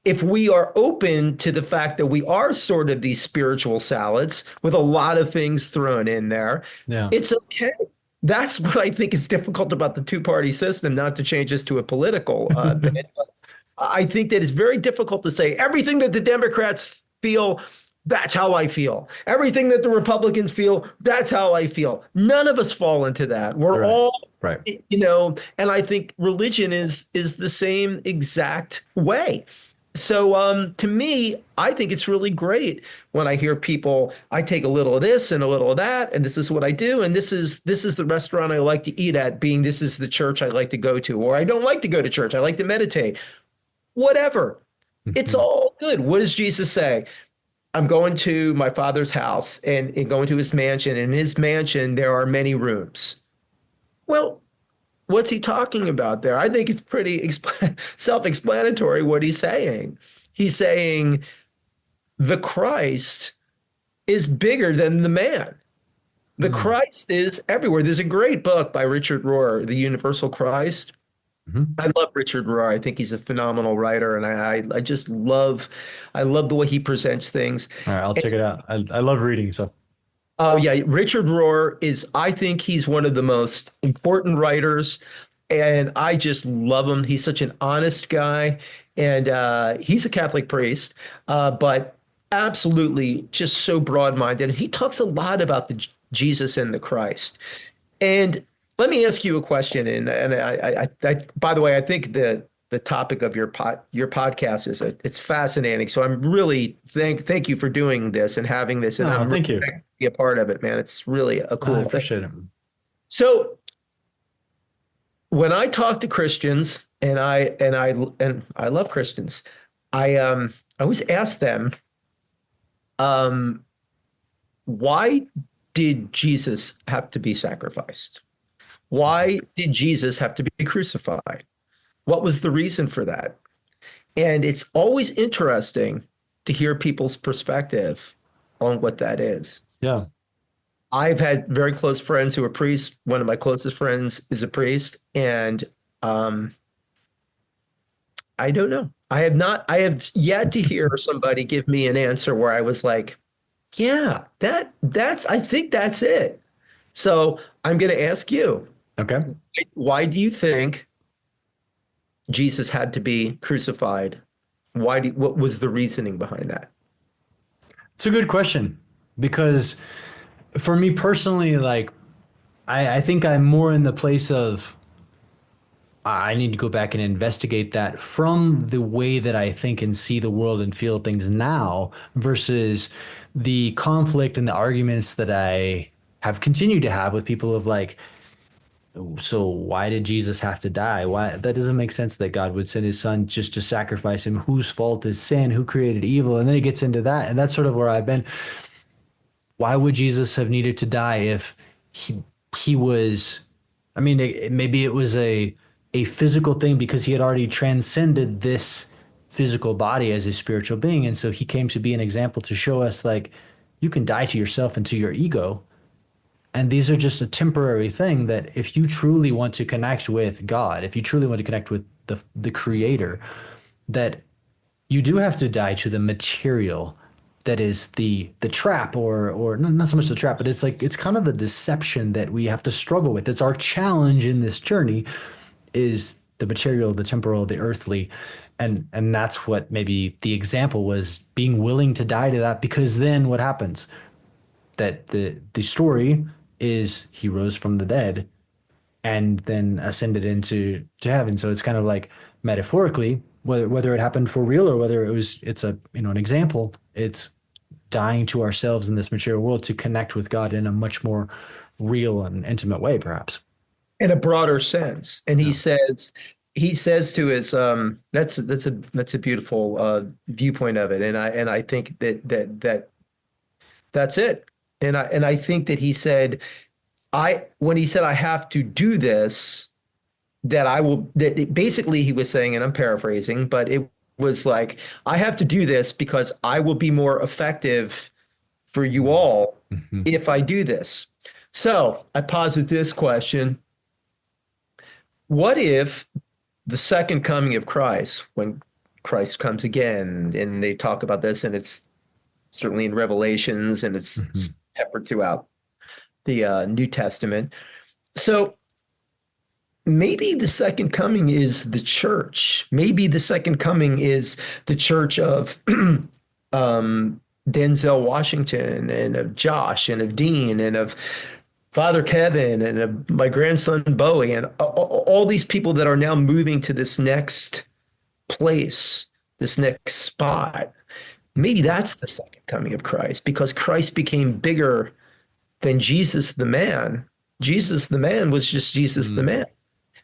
if we are open to the fact that we are sort of these spiritual salads with a lot of things thrown in there, it's okay. That's what I think is difficult about the two-party system, not to change this to a political bit. I think that it's very difficult to say everything that the Democrats feel, that's how I feel. Everything that the Republicans feel, that's how I feel. None of us fall into that. We're all, and I think religion is the same exact way. So to me, I think it's really great when I hear people, I take a little of this and a little of that, and this is what I do, and this is the restaurant I like to eat at, being this is the church I like to go to, or I don't like to go to church, I like to meditate. whatever. It's Mhm. all good. What does Jesus say? I'm going to my father's house and going to his mansion. In his mansion, there are many rooms. Well, what's he talking about there? I think it's pretty self-explanatory what he's saying. He's saying the Christ is bigger than the man. The Mm. Christ is everywhere. There's a great book by Richard Rohr, The Universal Christ. Mhm. I love Richard Rohr. I think he's a phenomenal writer, and I just love the way he presents things. All right, I'll check it out. I love reading, so Oh yeah, Richard Rohr is, I think he's one of the most important writers, and I just love him. He's such an honest guy, and he's a Catholic priest, but absolutely just so broad-minded. And he talks a lot about the Jesus and the Christ. And let me ask you a question. And by the way, I think the topic of your podcast is it's fascinating. So I'm really thank you for doing this and having this, and no, I'm thank really you. excited to be a part of it, man. It's really a I cool thing. appreciate it. So when I talk to Christians, and I love Christians, I always ask them, um, why did Jesus have to be sacrificed? Why did Jesus have to be crucified? What was the reason for that? And it's always interesting to hear people's perspective on what that is. Yeah. I've had very close friends who are priests. One of my closest friends is a priest, and um, I don't know. I have yet to hear somebody give me an answer where I was like, yeah, I think that's it. So I'm going to ask you, Okay. why do you think Jesus had to be crucified? What was the reasoning behind that? It's a good question because for me personally, like I think I'm more in the place of I need to go back and investigate that from the way that I think and see the world and feel things now versus the conflict and the arguments that I have continued to have with people of like, so why did Jesus have to die? Why that doesn't make sense that God would send his son just to sacrifice him. Whose fault is sin? Who created evil? And then it gets into that. And that's sort of where I've been. Why would Jesus have needed to die if he was, I mean, maybe it was a physical thing because he had already transcended this physical body as a spiritual being. And so he came to be an example to show us like you can die to yourself and to your ego. And these are just a temporary thing that if you truly want to connect with God, if you truly want to connect with the creator, that you do have to die to the material that is the trap or not so much the trap, but it's like it's kind of the deception that we have to struggle with. It's our challenge in this journey is the material, the temporal, the earthly. And that's what maybe the example was being willing to die to that, because then what happens? That the story is he rose from the dead and then ascended into heaven. So it's kind of like metaphorically, whether it happened for real or whether it's a an example, it's dying to ourselves in this material world to connect with God in a much more real and intimate way, perhaps. In a broader sense. And he says to his that's a beautiful viewpoint of it. And I think that's it. And I think that he said, when he said I have to do this, basically he was saying, and I'm paraphrasing, but it was like, I have to do this because I will be more effective for you all if I do this. So I posit this question. What if the second coming of Christ, when Christ comes again, and they talk about this, and it's certainly in Revelations, and it's peppered throughout the New Testament. So maybe the second coming is the church. Maybe the second coming is the church of Denzel Washington and of Josh and of Dean and of Father Kevin and of my grandson Bowie and all these people that are now moving to this next place, this next spot. Maybe that's the second coming of Christ, because Christ became bigger than Jesus the man. Jesus the man was just Jesus the man.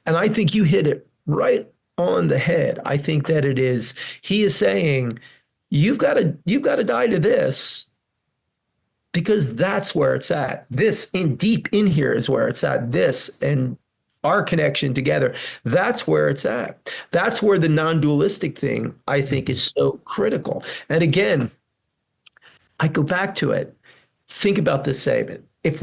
And I think you hit it right on the head. I think that he is saying, you've got to die to this, because that's where it's at. This in deep in here is where it's at. This and our connection together, that's where it's at. That's where the non-dualistic thing, I think, is so critical. And again, I go back to it. Think about this statement. If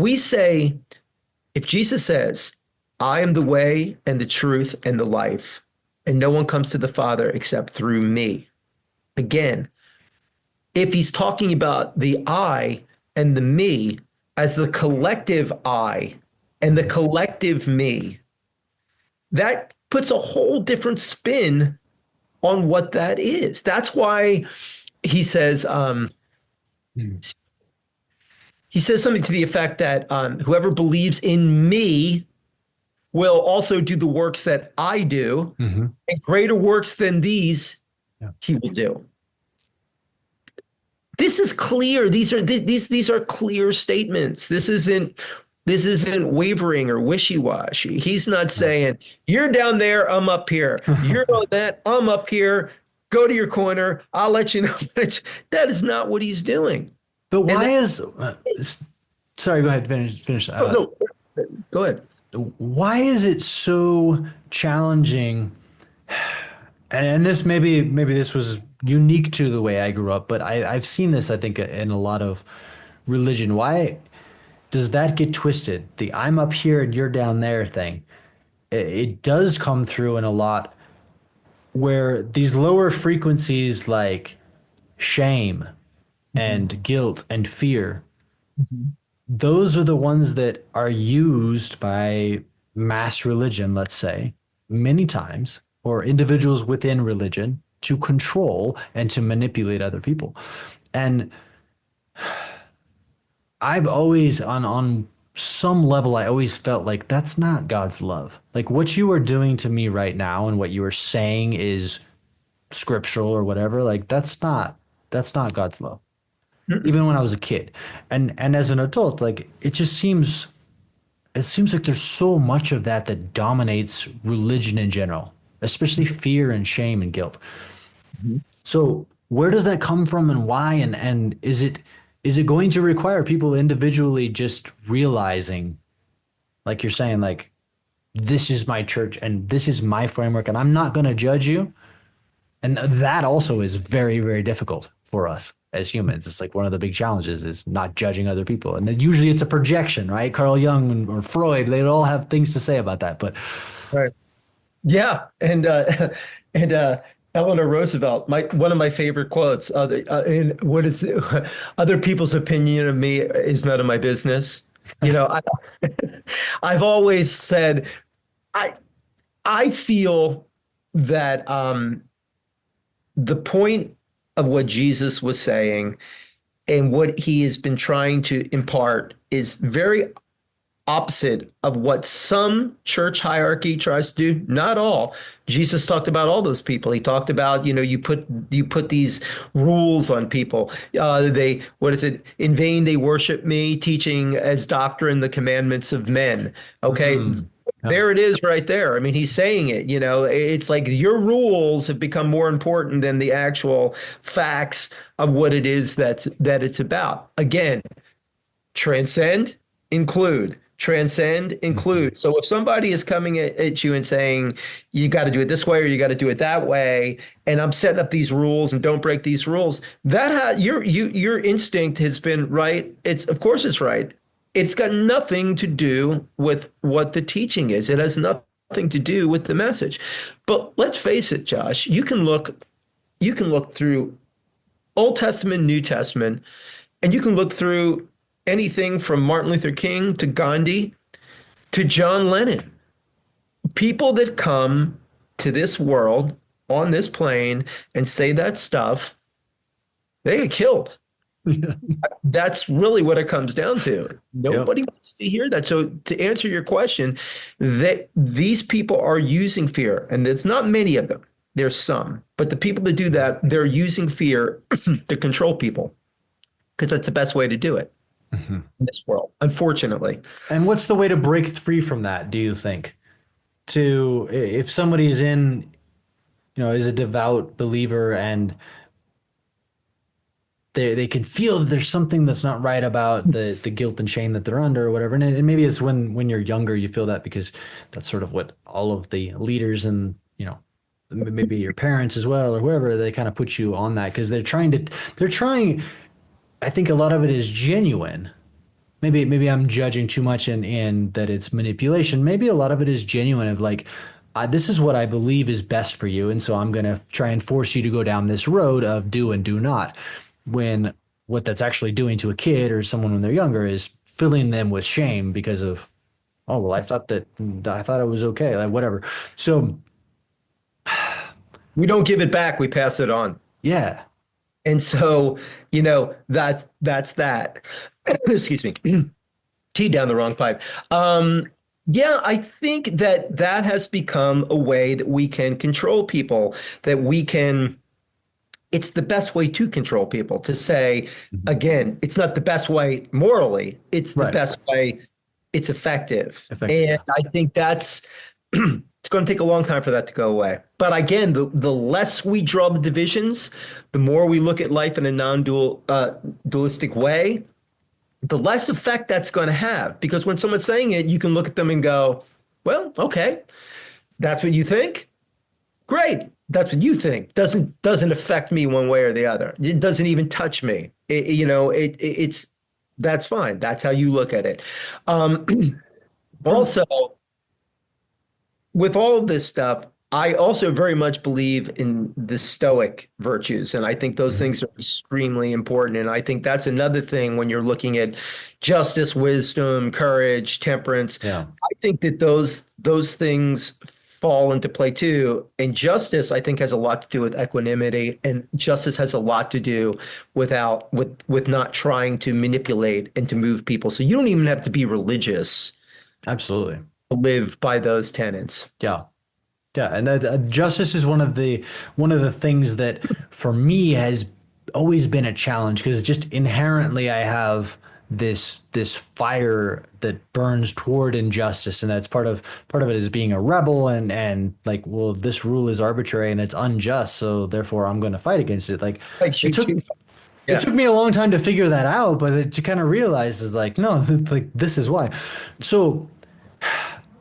Jesus says, I am the way and the truth and the life, and no one comes to the Father except through me. Again, if he's talking about the I and the me as the collective I and the collective me, that puts a whole different spin on what that is. That's why he says, he says something to the effect that whoever believes in me will also do the works that I do, and greater works than these he will do. This is clear. These are clear statements. This isn't wavering or wishy-washy. He's not saying, you're down there, I'm up here. You're on that, I'm up here. Go to your corner. I'll let you know. That is not what he's doing. But why sorry, go ahead, finish. No, go ahead. Why is it so challenging? And this maybe this was unique to the way I grew up, but I've seen this, I think, in a lot of religion. Why does that get twisted? The I'm up here and you're down there thing. It does come through in a lot where these lower frequencies like shame and guilt and fear, those are the ones that are used by mass religion, let's say, many times, or individuals within religion to control and to manipulate other people. And I've always, on some level, I always felt like that's not God's love. Like what you are doing to me right now and what you are saying is scriptural or whatever. Like that's not God's love. Even when I was a kid, and as an adult, like it seems like there's so much of that dominates religion in general, especially fear and shame and guilt. So where does that come from and why? And is it going to require people individually just realizing, like you're saying, like this is my church and this is my framework and I'm not going to judge you? And that also is very, very difficult for us as humans. It's like one of the big challenges is not judging other people. And then usually it's a projection, right? Carl Jung or Freud, they all have things to say about that. But right. Yeah. And Eleanor Roosevelt, one of my favorite quotes, other people's opinion of me is none of my business. You know, I've always said, I feel that the point of what Jesus was saying and what he has been trying to impart is very opposite of what some church hierarchy tries to do. Not all. Jesus talked about all those people. He talked about, you put these rules on people. In vain they worship me, teaching as doctrine the commandments of men. Okay. There it is right there. I mean, he's saying it, it's like your rules have become more important than the actual facts of what it is that it's about. Again, transcend, include. Transcend, include. So if somebody is coming at you and saying, you got to do it this way or you got to do it that way, and I'm setting up these rules and don't break these rules, your instinct has been right. Of course it's right. It's got nothing to do with what the teaching is. It has nothing to do with the message. But let's face it, Josh, you can look through Old Testament, New Testament, and you can look through anything from Martin Luther King to Gandhi to John Lennon. People that come to this world on this plane and say that stuff, they get killed. That's really what it comes down to. Nobody wants to hear that. So to answer your question, that these people are using fear, and there's not many of them. There's some, but the people that do that, they're using fear to control people because that's the best way to do it in this world, unfortunately. And what's the way to break free from that, do you think? If somebody is in is a devout believer, and they can feel that there's something that's not right about the guilt and shame that they're under or whatever. And maybe it's when you're younger, you feel that because that's sort of what all of the leaders and, maybe your parents as well or whoever, they kind of put you on that because they're trying. I think a lot of it is genuine. Maybe I'm judging too much in that it's manipulation. Maybe a lot of it is genuine of like, this is what I believe is best for you. And so I'm going to try and force you to go down this road of do and do not. When what that's actually doing to a kid or someone when they're younger is filling them with shame because of, oh, well, I thought it was okay, like whatever. So We don't give it back, we pass it on. yeah, And so, that's that. Excuse me. Tea down the wrong pipe. Yeah, I think that has become a way that we can control people, it's the best way to control people, to say, again, it's not the best way morally, it's the Right. best way, it's effective. Effective. And I think that's it's going to take a long time for that to go away. But again, the less we draw the divisions, the more we look at life in a dualistic way, the less effect that's going to have. Because when someone's saying it, you can look at them and go, well, okay, that's what you think? Great. That's what you think. Doesn't affect me one way or the other. It doesn't even touch me. It's that's fine. That's how you look at it. Also, with all of this stuff, I also very much believe in the Stoic virtues, and I think those things are extremely important. And I think that's another thing when you're looking at justice, wisdom, courage, temperance. Yeah. I think that those things fall into play too. And justice, I think, has a lot to do with equanimity, and justice has a lot to do with not trying to manipulate and to move people. So you don't even have to be religious Absolutely. to live by those tenets. Yeah. Yeah, and that justice is one of the things that for me has always been a challenge because just inherently I have this fire that burns toward injustice, and that's part of it is being a rebel and like, well, this rule is arbitrary and it's unjust, so therefore I'm going to fight against it. Like Like you it took do. it took me a long time to figure that out, but to kind of realize is like, no, like this is why. So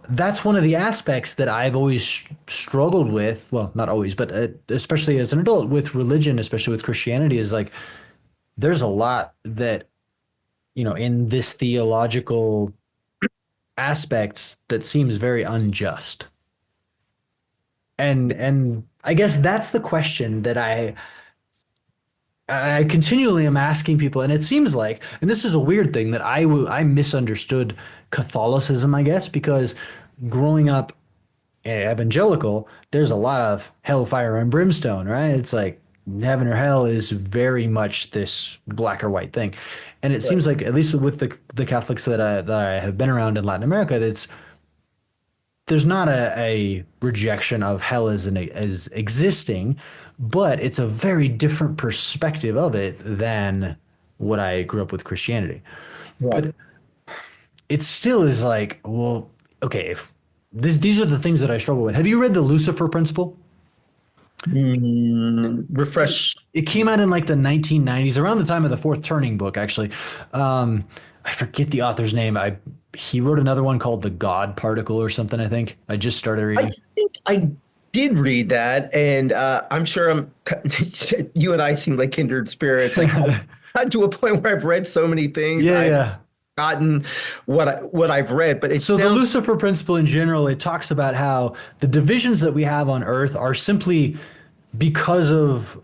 that's one of the aspects that I've always struggled with. Well, not always, but especially as an adult with religion, especially with Christianity, is like there's a lot that, in this theological aspects that seems very unjust. And I guess that's the question that I continually am asking people, and it seems like, and this is a weird thing that I misunderstood Catholicism, I guess, because growing up evangelical, there's a lot of hellfire and brimstone, right? It's like heaven or hell is very much this black or white thing, and it seems like, at least with the Catholics that I have been around in Latin America, there's not a rejection of hell as existing, but it's a very different perspective of it than what I grew up with Christianity. Right. But it still is like, well, okay, if these are the things that I struggle with. Have you read the Lucifer Principle? Refresh. It came out in like the 1990s, around the time of the Fourth Turning book, actually. I forget the author's name. He wrote another one called The God Particle or something, I think. I just started reading. I think I did read that, and I'm sure you and I seem like kindred spirits. Like, I've gotten to a point where I've read so many things. Yeah. Gotten what I've read, but it's So the Lucifer Principle in general, it talks about how the divisions that we have on Earth are simply because of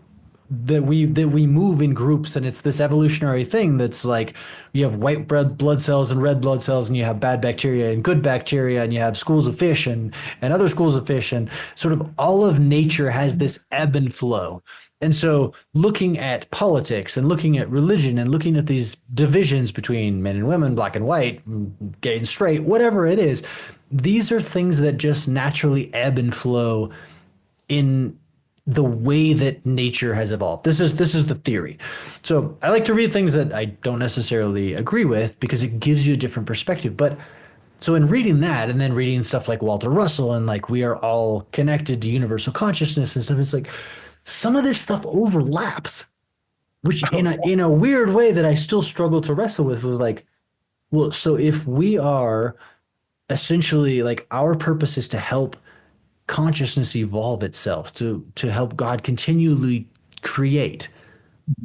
that we move in groups, and it's this evolutionary thing that's like you have white blood cells and red blood cells, and you have bad bacteria and good bacteria, and you have schools of fish and other schools of fish, and sort of all of nature has this ebb and flow. And so looking at politics and looking at religion and looking at these divisions between men and women, black and white, gay and straight, whatever it is, these are things that just naturally ebb and flow in the way that nature has evolved. This is the theory. So I like to read things that I don't necessarily agree with because it gives you a different perspective. But So in reading that and then reading stuff like Walter Russell and like we are all connected to universal consciousness and stuff, it's like some of this stuff overlaps, which in a weird way that I still struggle to wrestle with was like, well, so if we are essentially like our purpose is to help consciousness evolve itself, to help God continually create.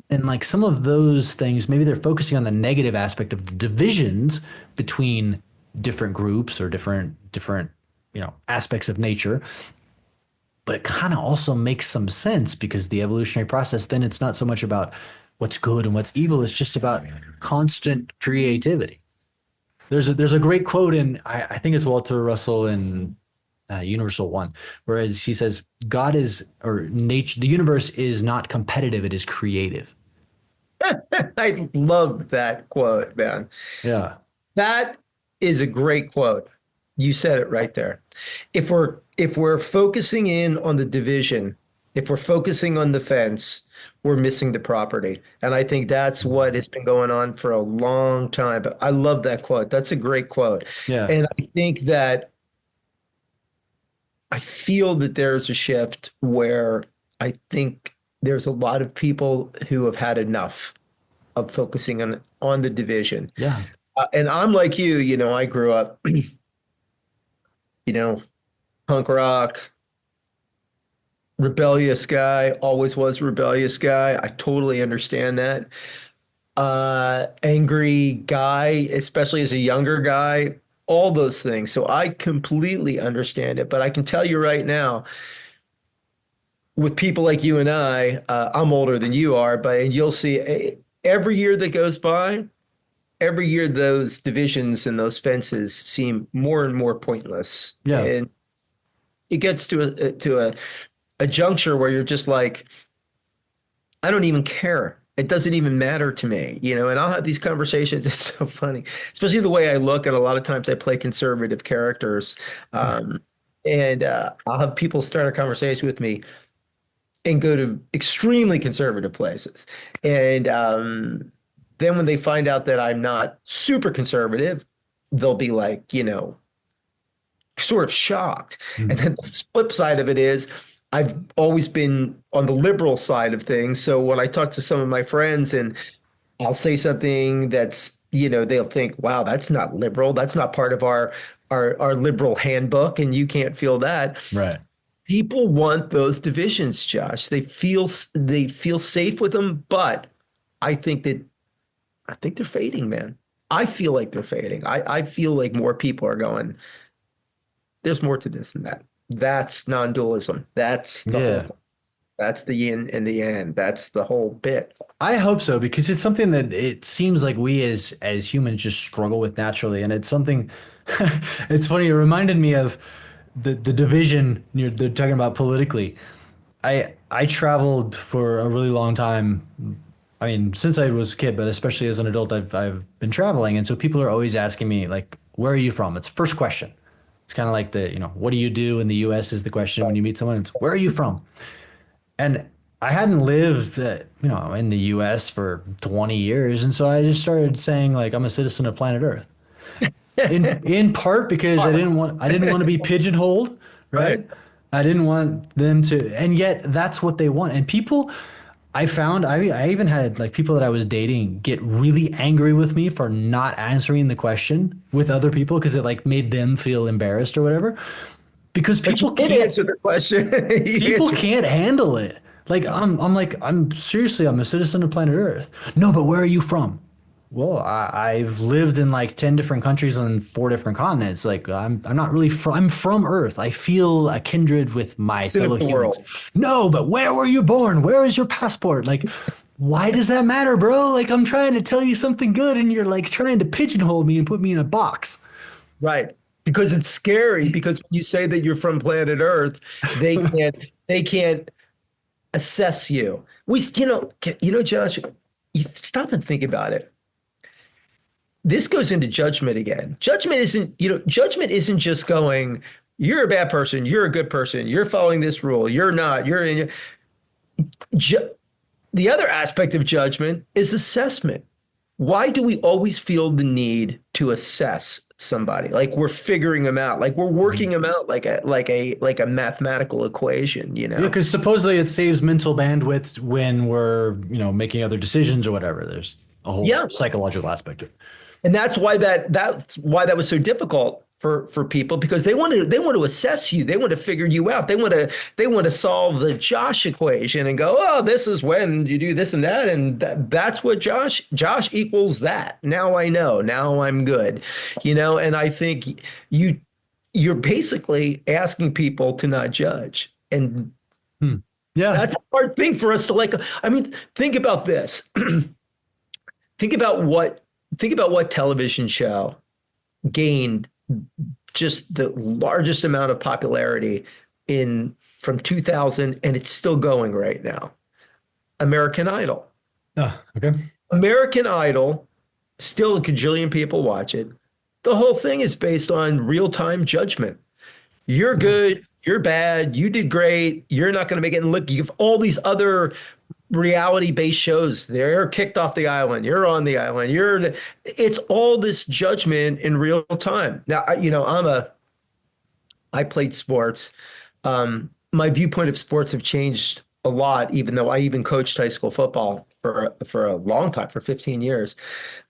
And like some of those things, maybe they're focusing on the negative aspect of the divisions between different groups or different aspects of nature. But it kind of also makes some sense because the evolutionary process, then it's not so much about what's good and what's evil, it's just about constant creativity. There's a great quote in I think it's Walter Russell in Universal One, where he says, God is, or nature, the universe is not competitive, it is creative. I love that quote, man. Yeah. That is a great quote. You said it right there. If we're focusing in on the division, if we're focusing on the fence, we're missing the property. And I think that's what has been going on for a long time. But I love that quote. That's a great quote. Yeah. And I think that I feel that there's a shift where I think there's a lot of people who have had enough of focusing on the division. Yeah. And I'm like you, I grew up, punk rock, rebellious guy, always was rebellious guy. I totally understand that. Angry guy, especially as a younger guy, all those things. So I completely understand it. But I can tell you right now, with people like you and I'm older than you are, and you'll see every year that goes by, every year those divisions and those fences seem more and more pointless. Yeah. And it gets to a juncture where you're just like, I don't even care. It doesn't even matter to me, and I'll have these conversations. It's so funny, especially the way I look. And a lot of times I play conservative characters. And I'll have people start a conversation with me and go to extremely conservative places. And then when they find out that I'm not super conservative, they'll be like, sort of shocked. Mm-hmm. And then the flip side of it is I've always been on the liberal side of things. So when I talk to some of my friends and I'll say something that's, they'll think, wow, that's not liberal. That's not part of our liberal handbook. And you can't feel that. Right. People want those divisions, Josh. They feel safe with them, but I think they're fading, man. I feel like they're fading. I feel like more people are going, there's more to this than that. That's non-dualism. That's the whole thing. That's the yin and the yang. That's the whole bit. I hope so, because it's something that it seems like we as humans just struggle with naturally. And it's something, it's funny, it reminded me of the division they're talking about politically. I traveled for a really long time. I mean, since I was a kid, but especially as an adult, I've been traveling. And so people are always asking me, like, where are you from? It's the first question. It's kind of like what do you do in the US is the question when you meet someone. It's where are you from? And I hadn't lived, in the US for 20 years. And so I just started saying, like, I'm a citizen of planet Earth. In part because I didn't want to be pigeonholed, right? I didn't want them to, and yet that's what they want. And people, I found, I even had like people that I was dating get really angry with me for not answering the question with other people because it like made them feel embarrassed or whatever. Because people can't answer the question. People can't handle it. Like I'm seriously, I'm a citizen of planet Earth. No, but where are you from? Well, I've lived in like 10 different countries on 4 different continents. Like I'm not really I'm from Earth. I feel a kindred with my fellow humans. No, but where were you born? Where is your passport? Like, why does that matter, bro? Like I'm trying to tell you something good and you're like trying to pigeonhole me and put me in a box. Right. Because it's scary, because when you say that you're from planet Earth, they can't assess you. Josh, you stop and think about it. This goes into judgment again. Judgment isn't just going, you're a bad person, you're a good person, you're following this rule, you're not, the other aspect of judgment is assessment. Why do we always feel the need to assess somebody. Like we're figuring them out. Like we're working them out like a mathematical equation, you know? Yeah, because supposedly it saves mental bandwidth when we're, making other decisions or whatever. There's a whole psychological aspect of it. And that's why that's why that was so difficult for people, because they want to assess you. They want to figure you out. They want to solve the Josh equation and go, oh, this is when you do this and that, and that's what Josh equals that. Now I know. Now I'm good. And I think you're basically asking people to not judge. And yeah, that's a hard thing for us to like. I mean, think about this. Think about what television show gained just the largest amount of popularity from 2000, and it's still going right now. American Idol. Oh, okay. American Idol, still a cajillion people watch it. The whole thing is based on real-time judgment. You're good, you're bad, you did great, you're not going to make it. And look, you have all these other reality-based shows. They're kicked off the island. You're on the island. It's all this judgment in real time. Now, I played sports. My viewpoint of sports have changed a lot, even though I even coached high school football for a long time, for 15 years.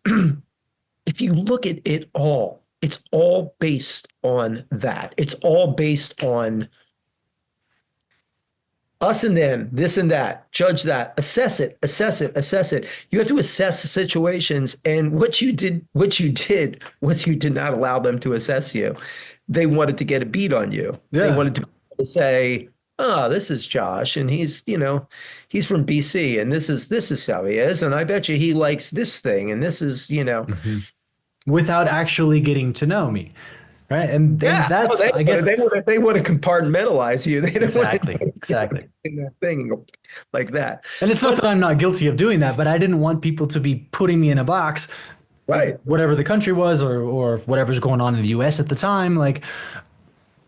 If you look at it all, it's all based on that. It's all based on us and them, this and that, judge that, assess it. You have to assess the situations, and what you did was you did not allow them to assess you. They wanted to get a beat on you. Yeah. They wanted to say, oh, this is Josh, and he's from BC, and this is how he is, and I bet you he likes this thing, and this is, mm-hmm. Without actually getting to know me. Right. And that's, I guess they want to compartmentalize you. They don't exactly in that thing like that. And it's not that I'm not guilty of doing that, but I didn't want people to be putting me in a box, right? Whatever the country was, or whatever's going on in the US at the time. Like,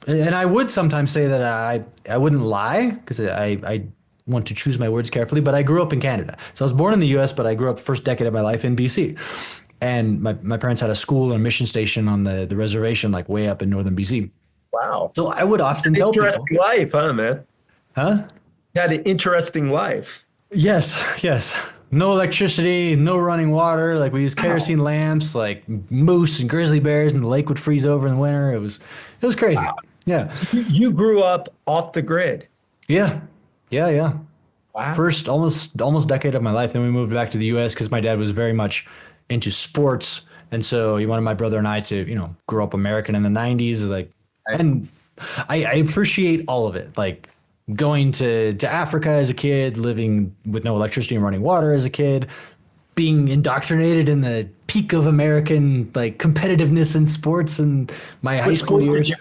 and I would sometimes say that I wouldn't lie, because I want to choose my words carefully, but I grew up in Canada. So I was born in the US, but I grew up first decade of my life in BC. And my parents had a school and a mission station on the reservation, like way up in northern BC. Wow. So I would often tell people. Interesting life, huh, man? Huh? Had an interesting life. Yes. No electricity, no running water. Like we used kerosene lamps, like moose and grizzly bears, and the lake would freeze over in the winter. It was crazy. Wow. Yeah. You grew up off the grid. Yeah. Wow. First almost decade of my life. Then we moved back to the US because my dad was very much into sports, and so he wanted my brother and I to grow up American in the 90s, and I appreciate all of it, like going to Africa as a kid, living with no electricity and running water as a kid, being indoctrinated in the peak of American like competitiveness in sports in my high school years.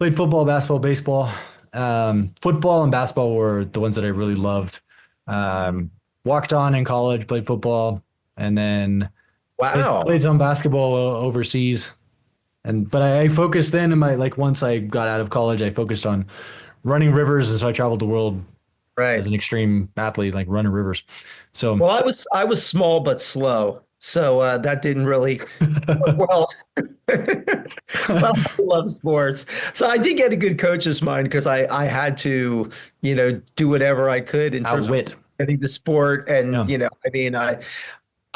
Played football, basketball, baseball. Football and basketball were the ones that I really loved. Walked on in college, played football, and then played some basketball overseas. But I focused then in once I got out of college, I focused on running rivers, and so I traveled the world as an extreme athlete, like running rivers. So I was small but slow, so that didn't really work well. Well, I love sports, so I did get a good coach's mind because I had to do whatever I could in terms of getting the sport, and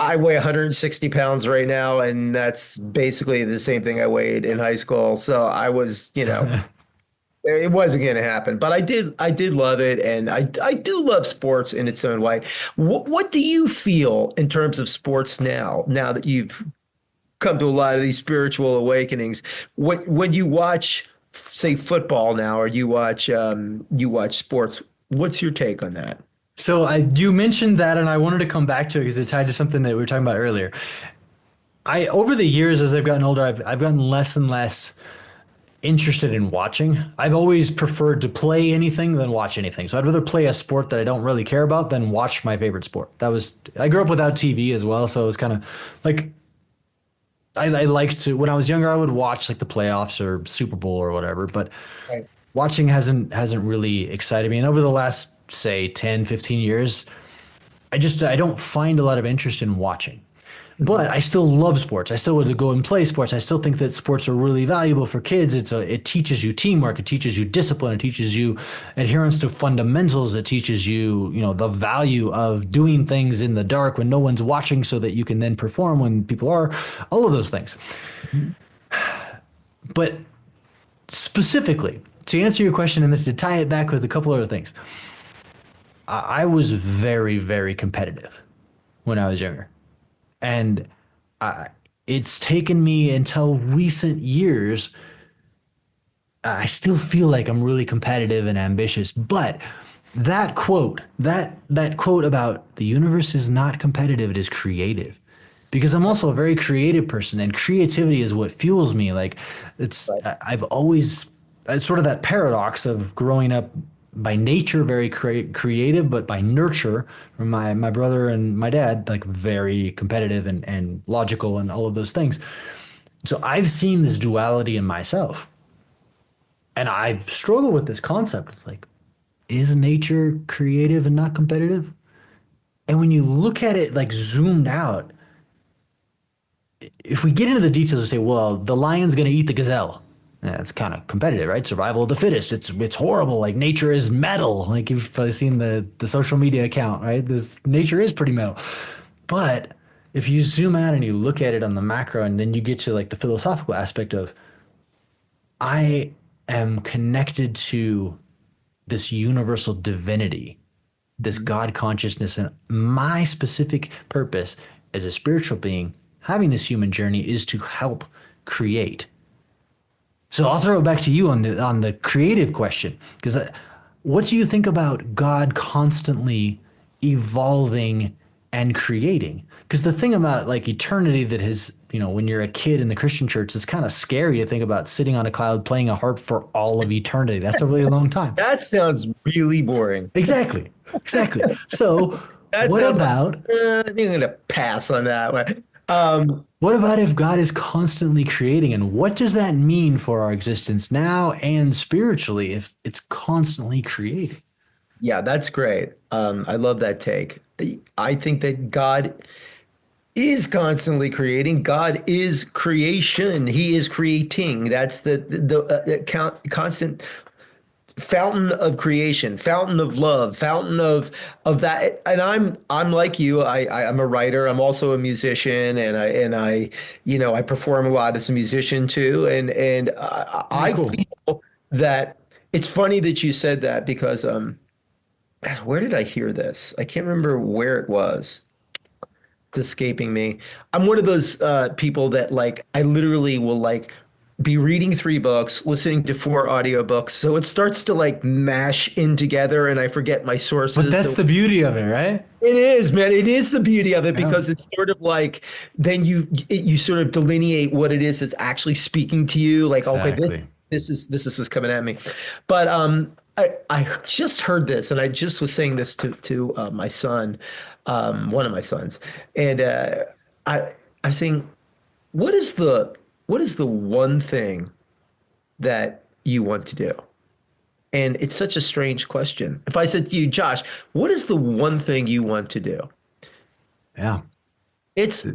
I weigh 160 pounds right now, and that's basically the same thing I weighed in high school. So I was, it wasn't going to happen, but I did love it. And I do love sports in its own way. What do you feel in terms of sports now that you've come to a lot of these spiritual awakenings? When you watch, say, football now, or you watch sports, what's your take on that? So you mentioned that, and I wanted to come back to it because it tied to something that we were talking about earlier. Over the years, as I've gotten older, I've gotten less and less interested in watching. I've always preferred to play anything than watch anything. So I'd rather play a sport that I don't really care about than watch my favorite sport. I grew up without TV as well, so it was kind of like I liked to, when I was younger, I would watch like the playoffs or Super Bowl or whatever, but watching hasn't really excited me. And over the last, say, 10, 15 years, I don't find a lot of interest in watching. But I still love sports. I still want to go and play sports. I still think that sports are really valuable for kids. It teaches you teamwork. It teaches you discipline. It teaches you adherence to fundamentals. It teaches you, the value of doing things in the dark when no one's watching so that you can then perform when people are, all of those things. But specifically, to answer your question and then to tie it back with a couple other things, I was very, very competitive when I was younger. And it's taken me until recent years. I still feel like I'm really competitive and ambitious, but that quote about the universe is not competitive, it is creative. Because I'm also a very creative person, and creativity is what fuels me. Like I've always, it's sort of that paradox of growing up by nature very creative, but by nurture from my brother and my dad, like very competitive and logical and all of those things. So I've seen this duality in myself, and I've struggled with this concept of like, is nature creative and not competitive? And when you look at it like zoomed out, if we get into the details and say, well, the lion's going to eat the gazelle, that's kind of competitive, right? Survival of the fittest. It's horrible. Like nature is metal. Like you've probably seen the social media account, right? This nature is pretty metal. But if you zoom out and you look at it on the macro, and then you get to like the philosophical aspect of, I am connected to this universal divinity, this God consciousness, and my specific purpose as a spiritual being having this human journey is to help create. So I'll throw it back to you on the creative question, because what do you think about God constantly evolving and creating? Because the thing about like eternity that has, when you're a kid in the Christian church, it's kind of scary to think about sitting on a cloud playing a harp for all of eternity. That's a really long time. That sounds really boring. Exactly. So what about? I'm going to pass on that one. What about if God is constantly creating, and what does that mean for our existence now and spiritually if it's constantly creating? Yeah, that's great. I love that take. I think that God is constantly creating. God is creation. He is creating. That's the constant fountain of creation, fountain of love, fountain of that. And I'm like you. I'm a writer. I'm also a musician, and I perform a lot as a musician too. And I Cool. feel that it's funny that you said that, because God, where did I hear this? I can't remember where it was. It's escaping me. I'm one of those people that like I literally will like be reading 3 books, listening to 4 audiobooks. So it starts to like mash in together and I forget my sources. But that's the beauty of it, right? It is, man. It is the beauty of it, because it's sort of like then you sort of delineate what it is that's actually speaking to you. Like, okay, Exactly. this is what's coming at me. But I just heard this, and I just was saying this to my son, one of my sons, and I'm saying, what is the one thing that you want to do? And it's such a strange question. If I said to you, Josh, what is the one thing you want to do? Yeah. It's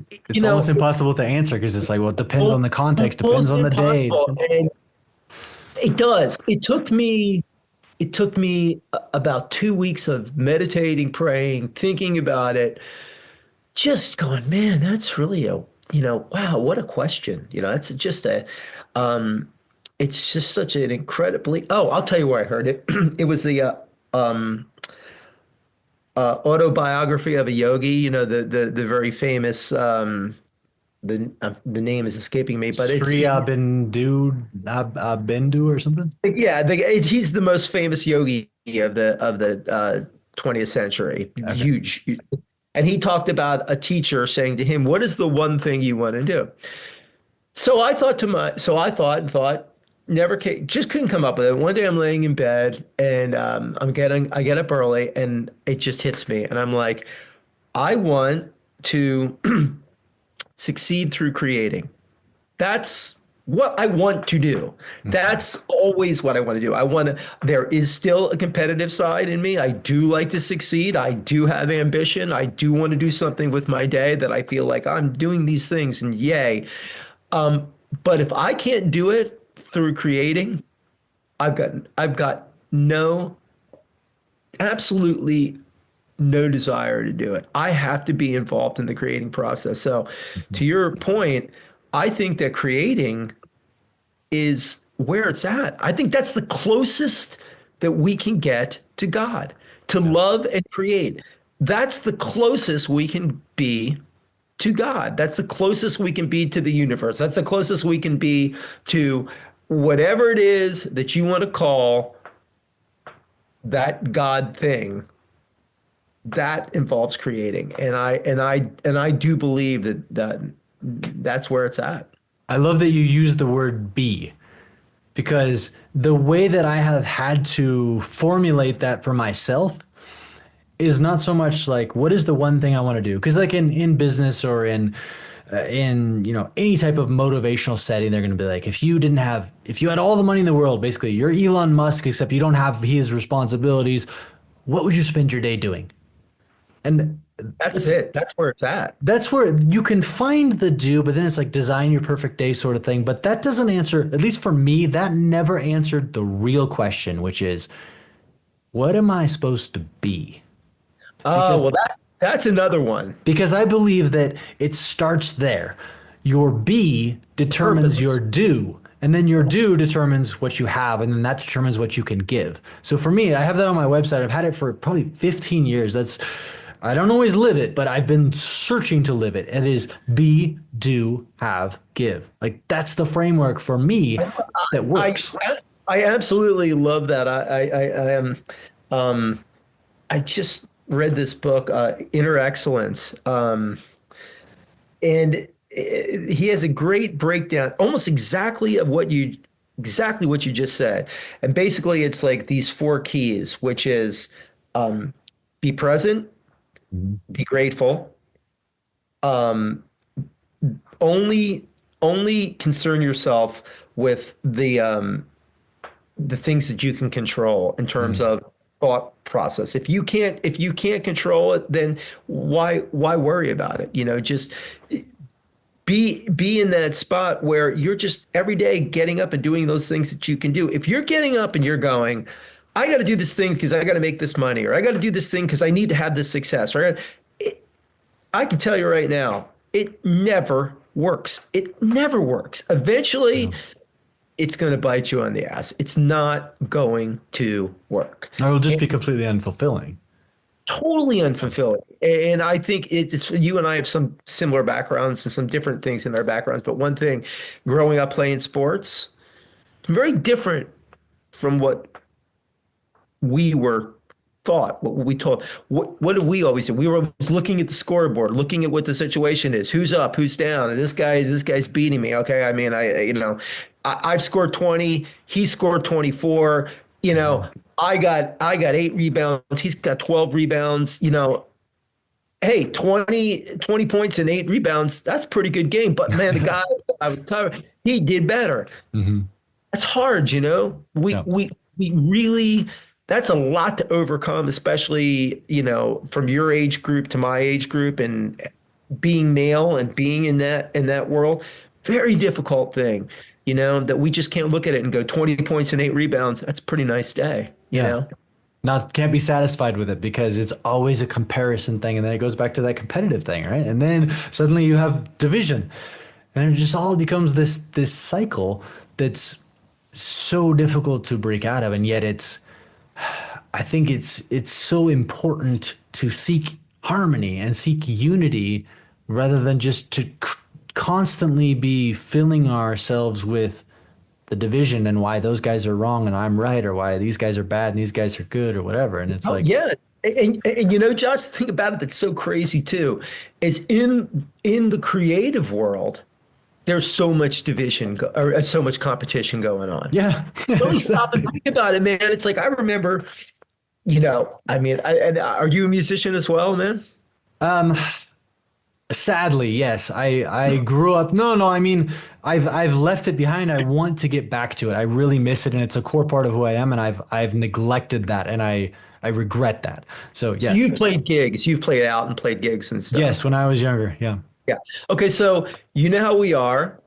Almost impossible to answer, because it's like, well, it depends on the context, depends on the day. And it does. It took me about 2 weeks of meditating, praying, thinking about it, just going, man, that's really wow, what a question. It's just it's just such an incredibly, I'll tell you where I heard it. It was the autobiography of a yogi, the very famous, the name is escaping me, but Sri Bindu or something. yeah, he's the most famous yogi of the 20th century. Okay. Huge. And he talked about a teacher saying to him, what is the one thing you want to do? So I thought, never came, just couldn't come up with it. One day I'm laying in bed, and I get up early, and it just hits me. And I'm like, I want to succeed through creating. That's what I want to do. That's always what I want to do. There is still a competitive side in me. I do like to succeed. I do have ambition. I do want to do something with my day that I feel like I'm doing these things and yay. But if I can't do it through creating, I've got absolutely no desire to do it. I have to be involved in the creating process. So to your point, I think that creating is where it's at. I think that's the closest that we can get to God, to love and create. That's the closest we can be to God. That's the closest we can be to the universe. That's the closest we can be to whatever it is that you want to call that God thing. That involves creating. And I do believe that's where it's at. I love that you use the word be, because the way that I have had to formulate that for myself is not so much like, what is the one thing I want to do? Because like in business or in any type of motivational setting, they're going to be like, if you had all the money in the world, basically you're Elon Musk, except you don't have his responsibilities, what would you spend your day doing? And that's it. That's where it's at. That's where you can find the do, but then it's like design your perfect day sort of thing. But that doesn't answer, at least for me, that never answered the real question, which is, what am I supposed to be? Well, that's another one. Because I believe that it starts there. Your be determines your do, and then your do determines what you have, and then that determines what you can give. So for me, I have that on my website. I've had it for probably 15 years. I don't always live it, but I've been searching to live it. And it is be, do, have, give. Like that's the framework for me that works. I absolutely love that. I just read this book, Inner Excellence, and he has a great breakdown, almost exactly what you just said. And basically, it's like these 4 keys, which is be present. Be grateful. Only concern yourself with the things that you can control in terms of thought process. If you can't control it, then why worry about it? Just be in that spot where you're just every day getting up and doing those things that you can do. If you're getting up and you're going, I got to do this thing because I got to make this money, or I got to do this thing because I need to have this success. Or I can tell you right now, it never works. It never works. Eventually, it's going to bite you on the ass. It's not going to work. Or it'll just be completely unfulfilling. Totally unfulfilling. And I think it's you and I have some similar backgrounds and some different things in our backgrounds. But one thing, growing up playing sports, it's very different from what we were thought, what we told. What did we always do? We were always looking at the scoreboard, looking at what the situation is, who's up, who's down, and this guy's beating me. Okay, I mean, I've scored 20, he scored 24. I got 8 rebounds, he's got 12 rebounds. Hey, 20 points and 8 rebounds, that's a pretty good game. But man, the guy I was tired, he did better. Mm-hmm. That's hard, we really. That's a lot to overcome, especially, from your age group to my age group, and being male and being in that world. Very difficult thing, that we just can't look at it and go 20 points and 8 rebounds. That's a pretty nice day, you know? Not can't be satisfied with it because it's always a comparison thing. And then it goes back to that competitive thing, right? And then suddenly you have division, and it just all becomes this cycle that's so difficult to break out of. And yet I think it's so important to seek harmony and seek unity rather than just to constantly be filling ourselves with the division and why those guys are wrong and I'm right, or why these guys are bad and these guys are good, or whatever. And it's and Josh, the thing about it that's so crazy too is in the creative world, there's so much division or so much competition going on. Yeah. Really stop and think about it, man. It's like, I remember, are you a musician as well, man? Sadly, yes. I grew up. No. I mean, I've left it behind. I want to get back to it. I really miss it, and it's a core part of who I am. And I've neglected that, and I regret that. So So yes, you've played gigs, you've played out and played gigs and stuff. yes. When I was younger, yeah. Yeah. Okay. So you know how we are.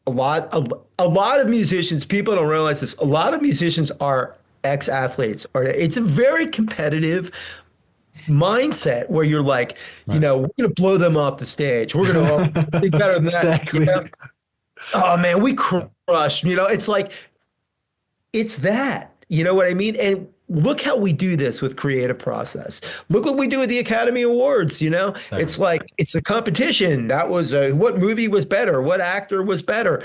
A lot of musicians, people don't realize this. A lot of musicians are ex-athletes, or it's a very competitive mindset where you're like, you know, we're gonna blow them off the stage. We're gonna be better than that. Exactly. You know? Oh man, we crushed. You know, it's like it's that. You know what I mean? And look how we do this with creative process. Look what we do with the Academy Awards. You know, it's like it's the competition. That was what movie was better? What actor was better?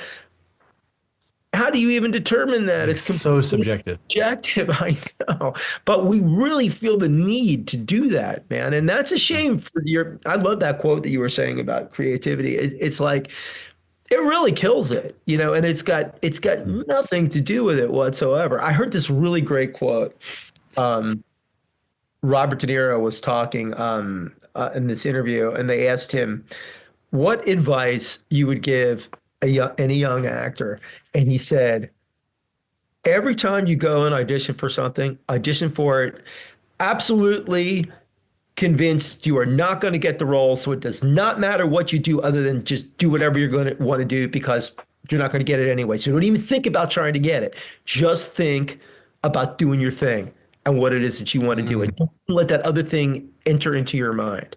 How do you even determine that? It's so subjective. Subjective, I know, but we really feel the need to do that, man, and that's a shame for your. I love that quote that you were saying about creativity. It's like it really kills it, you know, and it's got nothing to do with it whatsoever. I heard this really great quote. Robert De Niro was talking in this interview, and they asked him what advice you would give any young actor, and he said, every time you go and audition for something, audition for it absolutely convinced you are not going to get the role. So it does not matter what you do other than just do whatever you're going to want to do because you're not going to get it anyway. So don't even think about trying to get it. Just think about doing your thing and what it is that you want to do. And don't let that other thing enter into your mind.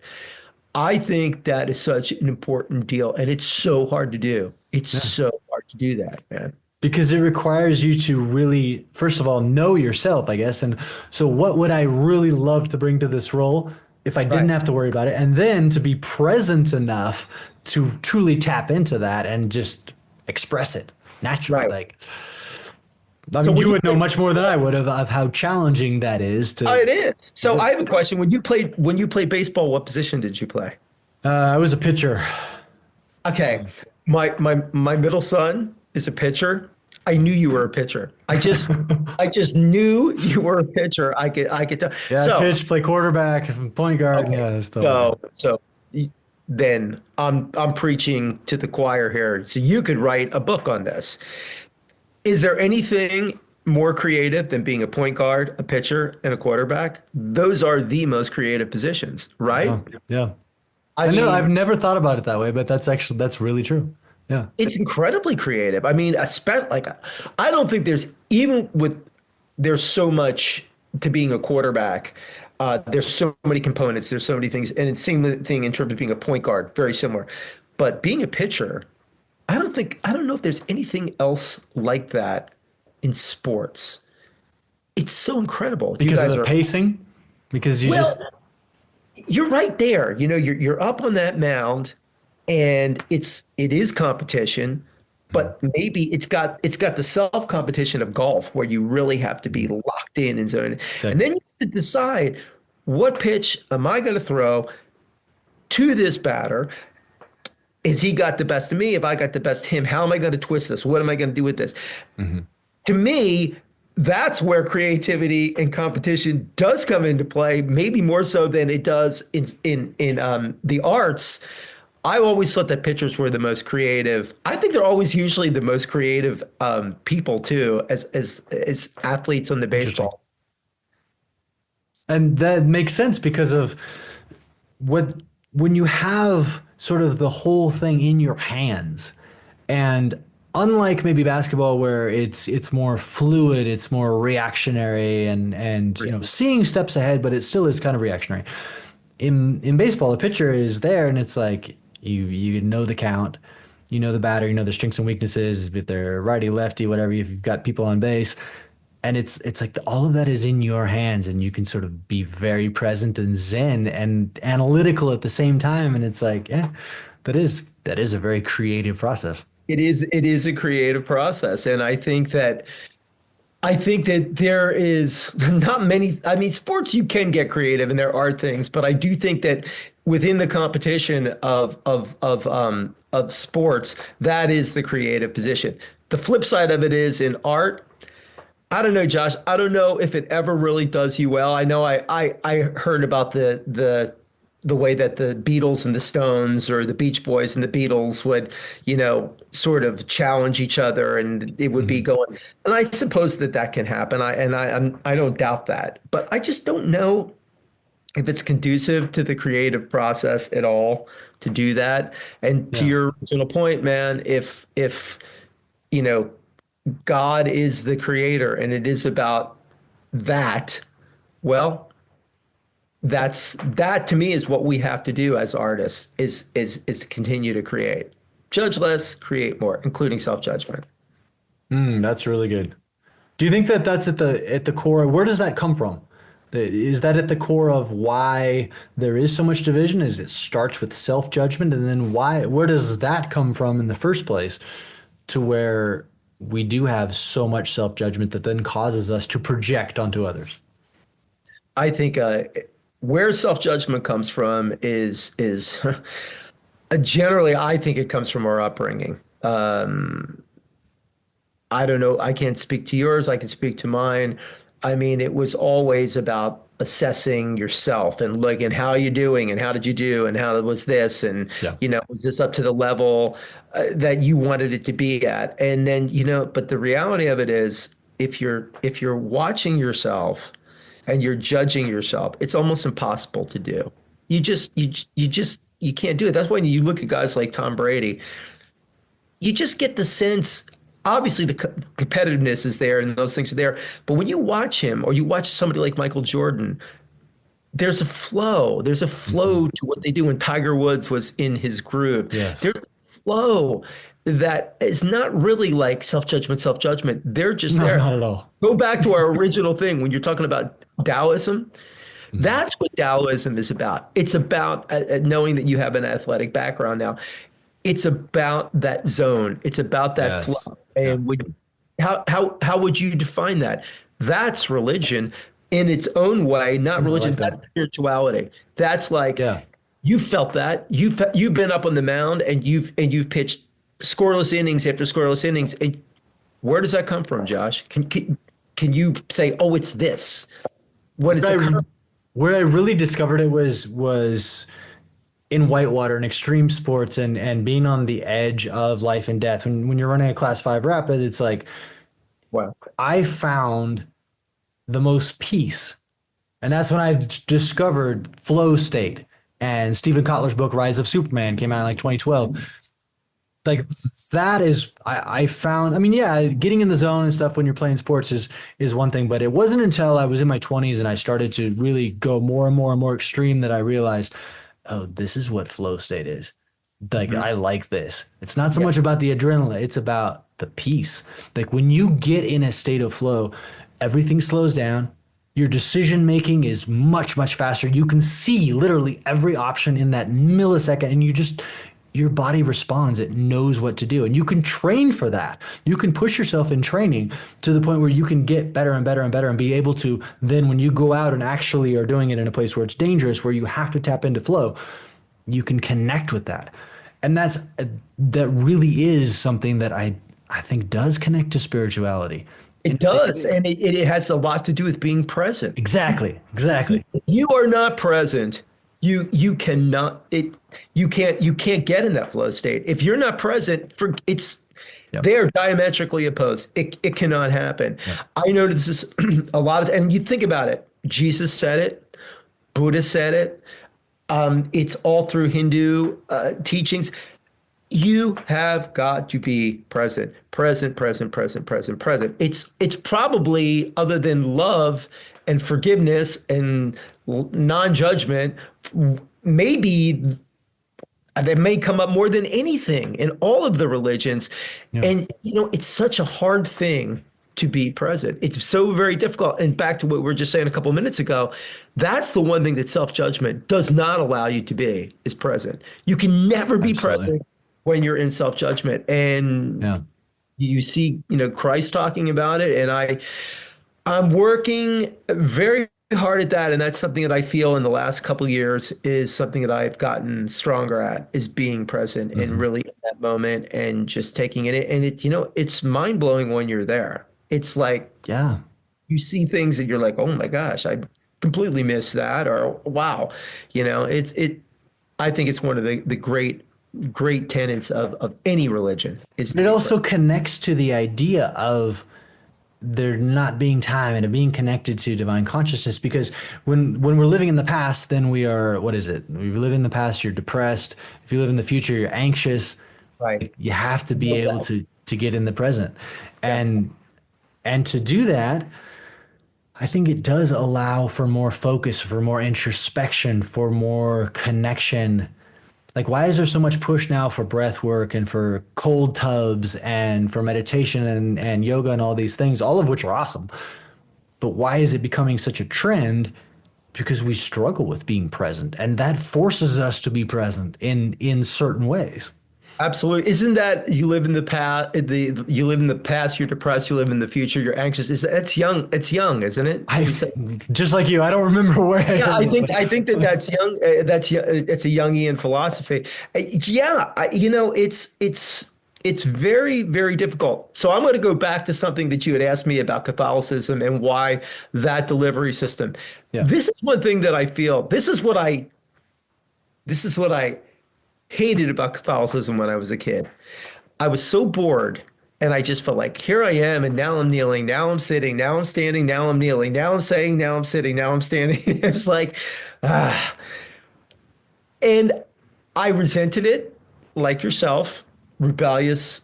I think that is such an important deal. And it's so hard to do. It's so hard to do that, man. Because it requires you to really, first of all, know yourself, I guess. And so what would I really love to bring to this role if I didn't have to worry about it? And then to be present enough to truly tap into that and just express it naturally. Like, I mean, you would know much more than I would of how challenging that is. It is. So I have a question. When you played baseball, what position did you play? I was a pitcher. Okay. My middle son is a pitcher. I knew you were a pitcher. I just knew you were a pitcher. I could tell. Yeah, so, pitch, play quarterback, point guard. Okay. Yeah, so then I'm preaching to the choir here. So you could write a book on this. Is there anything more creative than being a point guard, a pitcher, and a quarterback? Those are the most creative positions, right? Yeah. I know. I've never thought about it that way, but that's really true. Yeah. It's incredibly creative. I mean, I don't think there's so much to being a quarterback. There's so many components. There's so many things. And it's the same thing in terms of being a point guard, very similar. But being a pitcher, I don't know if there's anything else like that in sports. It's so incredible. Because of the pacing? Because you're right there. You know, you're up on that mound. And it is competition, but maybe it's got the self competition of golf where you really have to be locked in and zone. Exactly. And then you have to decide what pitch am I going to throw to this batter? Is he got the best of me? If I got the best of him, how am I going to twist this? What am I going to do with this? Mm-hmm. To me, that's where creativity and competition does come into play, maybe more so than it does in the arts. I always thought that pitchers were the most creative. I think they're always usually the most creative people too, as athletes on the baseball. And that makes sense because of when you have sort of the whole thing in your hands, and unlike maybe basketball where it's more fluid, it's more reactionary and you know, seeing steps ahead, but it still is kind of reactionary. In baseball, the pitcher is there and it's like you know the count, you know the batter, you know their strengths and weaknesses, if they're righty, lefty, whatever, if you've got people on base. And it's like all of that is in your hands and you can sort of be very present and zen and analytical at the same time. And it's like, yeah, that is a very creative process. It is a creative process. And I think that there is not many, I mean, sports, you can get creative and there are things, but I do think that within the competition of sports, that is the creative position. The flip side of it is in art, I don't know, Josh, I don't know if it ever really does you well. I know I heard about the the way that the Beatles and the Stones or the Beach Boys and the Beatles would, sort of challenge each other, and it would be going. And I suppose that can happen. I don't doubt that, but I just don't know if it's conducive to the creative process at all to do that. And to your original point, man, if God is the creator and it is about that, well, that to me is what we have to do as artists is continue to create. Judge less, create more, including self-judgment. That's really good. Do you think that that's at the core? Where does that come from? Is that at the core of why there is so much division? Is it starts with self-judgment, and then where does that come from in the first place to where we do have so much self-judgment that then causes us to project onto others? I think where self-judgment comes from is generally, I think it comes from our upbringing. I don't know. I can't speak to yours. I can speak to mine. I mean, it was always about assessing yourself and looking how you're doing and how did you do and how was this and was this up to the level that you wanted it to be at? And then but the reality of it is, if you're watching yourself and you're judging yourself, it's almost impossible to do. You can't do it. That's why you look at guys like Tom Brady, you just get the sense. Obviously, the competitiveness is there and those things are there. But when you watch him or you watch somebody like Michael Jordan, there's a flow. There's a flow to what they do when Tiger Woods was in his groove. Yes. There's a flow that is not really like self-judgment. They're just there. Not at all. Go back to our original thing when you're talking about Taoism. That's what Taoism is about. It's about knowing that you have an athletic background now. It's about that zone. It's about that flow. And how would you define that? That's religion in its own way, not religion. That's spirituality. That's like you felt that you've been up on the mound and you've pitched scoreless innings after scoreless innings. And where does that come from, Josh? Can you say, oh, it's this? What is it? Where I really discovered it was in whitewater and extreme sports and being on the edge of life and death. When you're running a Class 5 rapid, it's like, wow, I found the most peace. And that's when I discovered flow state. And Stephen Kotler's book, Rise of Superman, came out in like 2012. Like that is, I found, I mean, getting in the zone and stuff when you're playing sports is one thing, but it wasn't until I was in my 20s and I started to really go more and more and more extreme that I realized, oh, this is what flow state is. Like, I like this. It's not so much about the adrenaline. It's about the peace. Like when you get in a state of flow, everything slows down. Your decision making is much, much faster. You can see literally every option in that millisecond, and your body responds. It knows what to do. And you can train for that. You can push yourself in training to the point where you can get better and better and better and be able to then, when you go out and actually are doing it in a place where it's dangerous, where you have to tap into flow, you can connect with that. And that really is something that I think does connect to spirituality. It does. And it has a lot to do with being present. Exactly. If you are not present, you can't get in that flow state. If you're not present, they're diametrically opposed. It cannot happen. I know this is a lot of, and you think about it, Jesus said it, Buddha said it. It's all through Hindu teachings. You have got to be present. It's probably, other than love and forgiveness and non-judgment, maybe that may come up more than anything in all of the religions. And it's such a hard thing to be present. It's so very difficult. And back to what we were just saying a couple of minutes ago, that's the one thing that self-judgment does not allow you to be, is present. You can never be present when you're in self-judgment. And you see, Christ talking about it. And I'm working very hard at that. And that's something that I feel in the last couple of years is something that I've gotten stronger at, is being present and really in that moment and just taking it. And it's mind blowing when you're there. It's like, you see things that you're like, oh my gosh, completely missed that, or wow, I think it's one of the great tenets of any religion is But to it be also present. connects to the idea of there not being time and it being connected to divine consciousness, because when we're living in the past, then we are, what is it? If you live in the past, you're depressed. If you live in the future, you're anxious. Right. Like, you have to be No able doubt. to get in the present. Yeah. And to do that, I think it does allow for more focus, for more introspection, for more connection. Like, why is there so much push now for breath work and for cold tubs and for meditation and yoga and all these things, all of which are awesome? But why is it becoming such a trend? Because we struggle with being present, and that forces us to be present in certain ways. Absolutely. Isn't that you live in the past, you live in the past, you're depressed, you live in the future, you're anxious. That's young. It's young, isn't it? I You said, just like you, I don't remember where I yeah, heard it, but I think that's young. It's a Jungian philosophy. Yeah, it's very, very difficult. So I'm going to go back to something that you had asked me about Catholicism and why that delivery system. yeah. This is one thing that I feel. This is what I hated about Catholicism when I was a kid. I was so bored, and I just felt like here I am, and now I'm kneeling, now I'm sitting, now I'm standing, now I'm kneeling, now I'm saying, now I'm sitting, now I'm standing. It's like, ah. And I resented it, like yourself, rebellious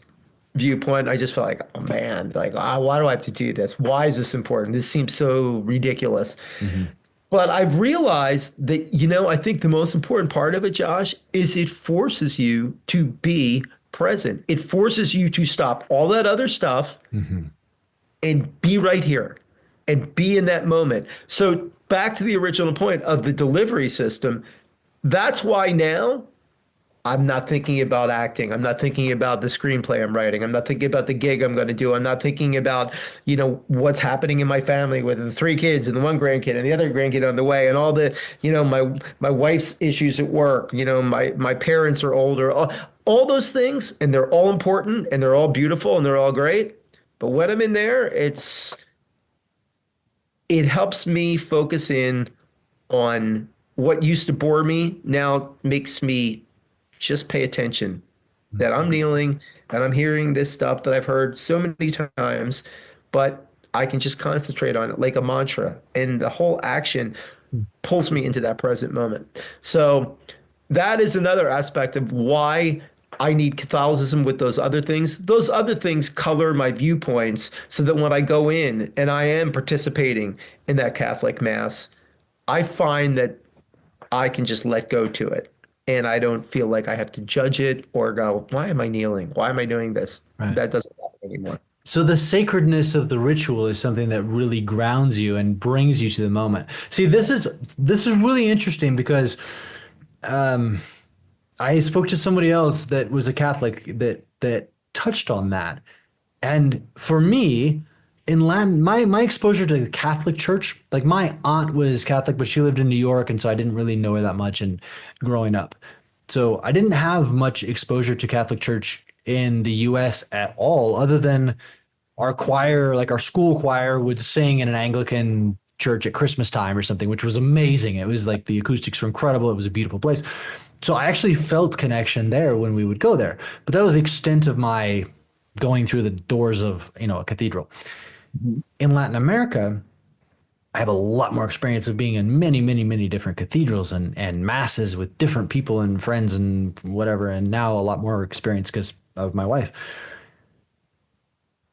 viewpoint. I just felt like, oh man, like, why do I have to do this? Why is this important? This seems so ridiculous. Mhm. But I've realized that, I think the most important part of it, Josh, is it forces you to be present. It forces you to stop all that other stuff Mhm. and be right here and be in that moment. So back to the original point of the delivery system, that's why now I'm not thinking about acting. I'm not thinking about the screenplay I'm writing. I'm not thinking about the gig I'm going to do. I'm not thinking about, what's happening in my family with the three kids and the one grandkid and the other grandkid on the way and all the, my wife's issues at work. My parents are older. All those things, and they're all important and they're all beautiful and they're all great. But when I'm in there, it helps me focus in on what used to bore me now makes me just pay attention that I'm kneeling and I'm hearing this stuff that I've heard so many times, but I can just concentrate on it like a mantra. And the whole action pulls me into that present moment. So that is another aspect of why I need Catholicism with those other things. Those other things color my viewpoints so that when I go in and I am participating in that Catholic Mass, I find that I can just let go to it. And I don't feel like I have to judge it or go, why am I kneeling? Why am I doing this? Right. That doesn't happen anymore. So the sacredness of the ritual is something that really grounds you and brings you to the moment. See, this is really interesting because I spoke to somebody else that was a Catholic that touched on that. And for me, in Latin, my exposure to the Catholic Church, like my aunt was Catholic, but she lived in New York, and so I didn't really know her that much and growing up. So I didn't have much exposure to Catholic Church in the US at all, other than our choir, like our school choir, would sing in an Anglican church at Christmas time or something, which was amazing. It was like the acoustics were incredible. It was a beautiful place. So I actually felt connection there when we would go there. But that was the extent of my going through the doors of, a cathedral. In Latin America, I have a lot more experience of being in many, many, many different cathedrals and masses with different people and friends and whatever. And now a lot more experience because of my wife.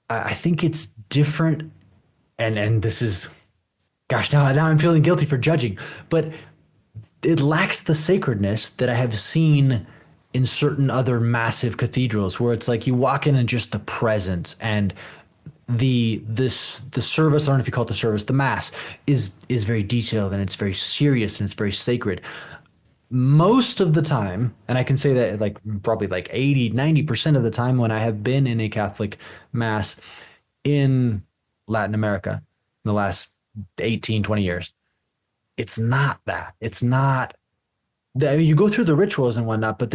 I think it's different. And this is, gosh, now I'm feeling guilty for judging, but it lacks the sacredness that I have seen in certain other massive cathedrals where it's like you walk in and just the presence and the service, I don't know if you call it the service, the mass is very detailed and it's very serious and it's very sacred. Most of the time, and I can say that like probably like 80-90% of the time when I have been in a Catholic mass in Latin America in the last 18-20 years, it's not that. It's not that. I mean, you go through the rituals and whatnot, but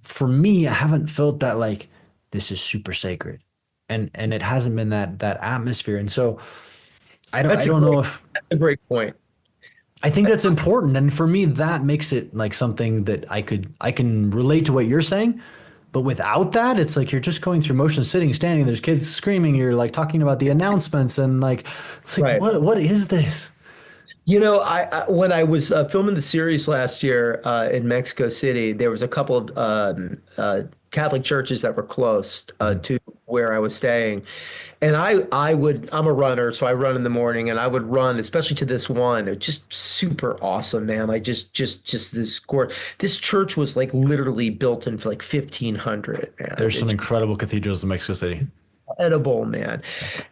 for me, I haven't felt that like this is super sacred. And it hasn't been that atmosphere. And so I don't know if That's a great point. I think that's important. And for me, that makes it like something that I can relate to what you're saying. But without that, it's like you're just going through motion, sitting, standing, there's kids screaming, you're like talking about the announcements and like it's like Right. what is this? You know, I when I was filming the series last year in Mexico City, there was a couple of Catholic churches that were close to where I was staying, and I'm a runner, so I run in the morning, and I would run, especially to this one. It was just super awesome, man. I just this score. This church was like literally built in like 1500, man. There's some incredible cathedrals in Mexico City. Incredible, man.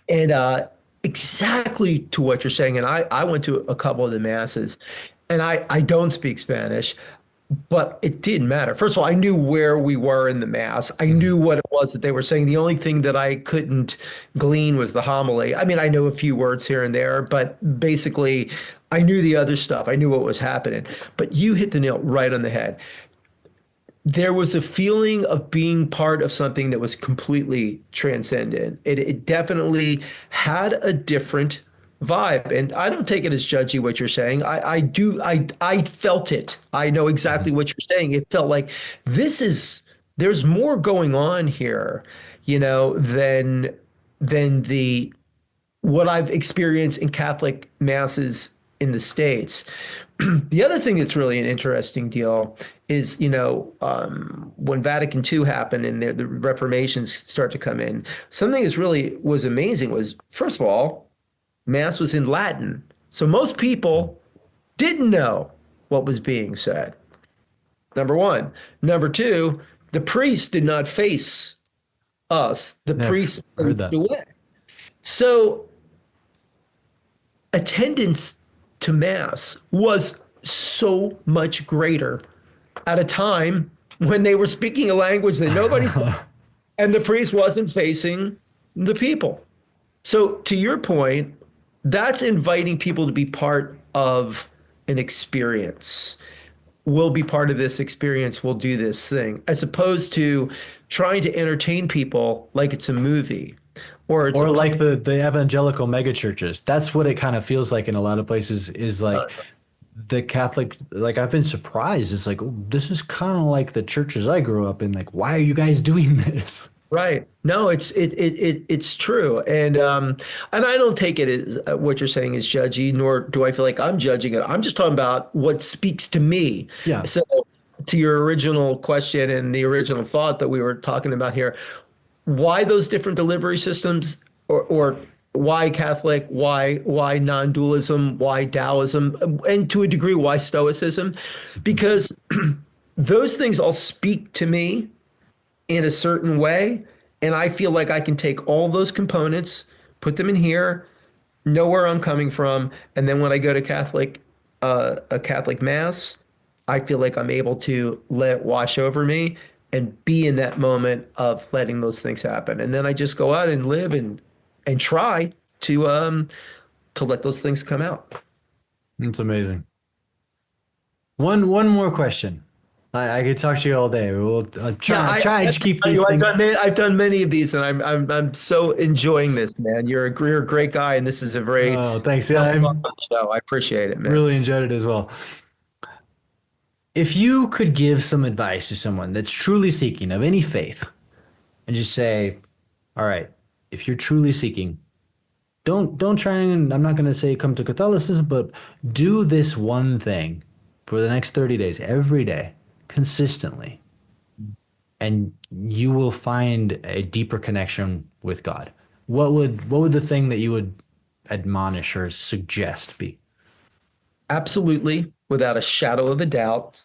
And exactly to what you're saying. And I went to a couple of the masses, and I don't speak Spanish, but it didn't matter. First of all, I knew where we were in the mass. I knew what it was that they were saying. The only thing that I couldn't glean was the homily. I mean, I know a few words here and there, but basically I knew the other stuff. I knew what was happening. But you hit the nail right on the head. There was a feeling of being part of something that was completely transcendent. It definitely had a different vibe. And I don't take it as judgy what you're saying. I felt it. I know exactly what you're saying. It felt like there's more going on here, you know, than the what I've experienced in Catholic masses in the States. The other thing that's really an interesting deal is, you know, when Vatican II happened and the Reformations start to come in, something that really was amazing was, first of all, Mass was in Latin. So most people didn't know what was being said. Number one. Number two, the priest did not face us. The priest moved away. So attendance to Mass was so much greater at a time when they were speaking a language that nobody and the priest wasn't facing the people. So to your point, that's inviting people to be part of an experience. We'll be part of this experience. We'll do this thing, as opposed to trying to entertain people like it's a movie. Or like the evangelical megachurches. That's what it kind of feels like in a lot of places, is like the Catholic, like I've been surprised. It's like, oh, this is kind of like the churches I grew up in. Like, why are you guys doing this? Right. No, it's true. And I don't take it as what you're saying is judgy, nor do I feel like I'm judging it. I'm just talking about what speaks to me. Yeah. So to your original question and the original thought that we were talking about here, why those different delivery systems, or why Catholic, why non-dualism, why Taoism, and to a degree, why Stoicism? Because those things all speak to me in a certain way. And I feel like I can take all those components, put them in here, know where I'm coming from. And then when I go to a Catholic Mass, I feel like I'm able to let it wash over me and be in that moment of letting those things happen. And then I just go out and live and try to let those things come out. It's amazing. One more question. I could talk to you all day. We'll try to keep these things. I've done many of these, and I'm so enjoying this, man. You're a great guy, and this is a very thanks. Yeah, show. I appreciate it, man. Really enjoyed it as well. If you could give some advice to someone that's truly seeking of any faith, and just say, all right, if you're truly seeking, don't try and, I'm not going to say come to Catholicism, but do this one thing for the next 30 days, every day, consistently, and you will find a deeper connection with God. What would the thing that you would admonish or suggest be? Absolutely, without a shadow of a doubt,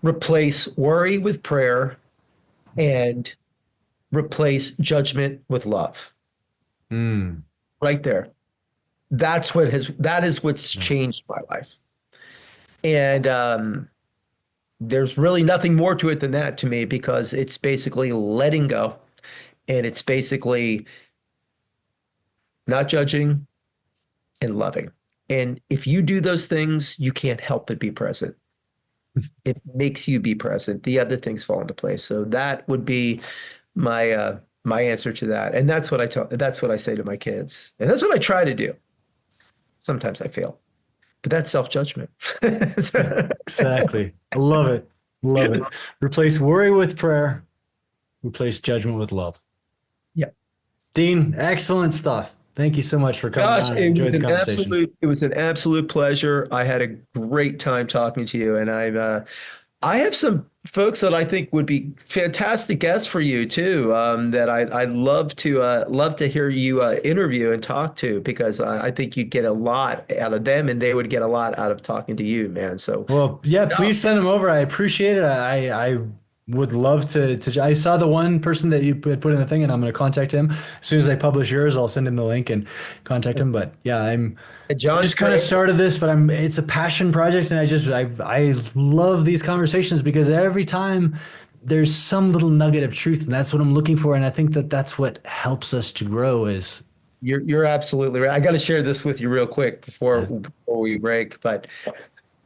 replace worry with prayer and replace judgment with love. Right there. That is what's changed my life. And there's really nothing more to it than that to me, because it's basically letting go, and it's basically not judging and loving. And if you do those things, you can't help but be present. It makes you be present. The other things fall into place. So that would be my answer to that. And that's what I say to my kids. And that's what I try to do. Sometimes I fail. but that's self-judgment. Exactly. I love it. Love it. Replace worry with prayer. Replace judgment with love. Yeah. Dean, excellent stuff. Thank you so much for coming Gosh, on. I enjoyed the conversation. it was an absolute pleasure. I had a great time talking to you, and I have some folks that I think would be fantastic guests for you too. That I'd love to hear you interview and talk to, because I think you'd get a lot out of them, and they would get a lot out of talking to you, man. So Well, yeah, please send them over. I appreciate it. I would love to. I saw the one person that you put in the thing, and I'm going to contact him as soon as I publish yours. I'll send him the link and contact him. But yeah, I just kind of started this, but it's a passion project, and I love these conversations because every time there's some little nugget of truth, and that's what I'm looking for. And I think that that's what helps us to grow. Is you're absolutely right. I got to share this with you real quick before we break, but.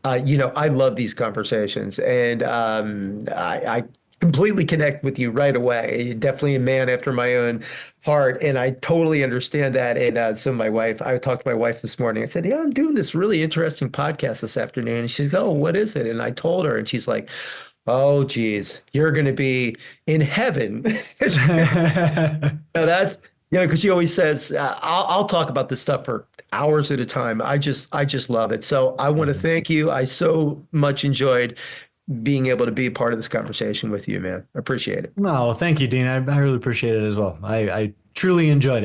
I love these conversations, and I completely connect with you right away. You're definitely a man after my own heart, and I totally understand that. And so I talked to my wife this morning. I said, "Yeah, I'm doing this really interesting podcast this afternoon." And she's, "Oh, what is it?" And I told her, and she's like, "Oh, geez, you're going to be in heaven." That's because she always says, "I'll talk about this stuff for hours at a time." I just love it. So I want to thank you. I so much enjoyed being able to be a part of this conversation with you, man. I appreciate it. No, thank you, Dean. I really appreciate it as well. I truly enjoyed it.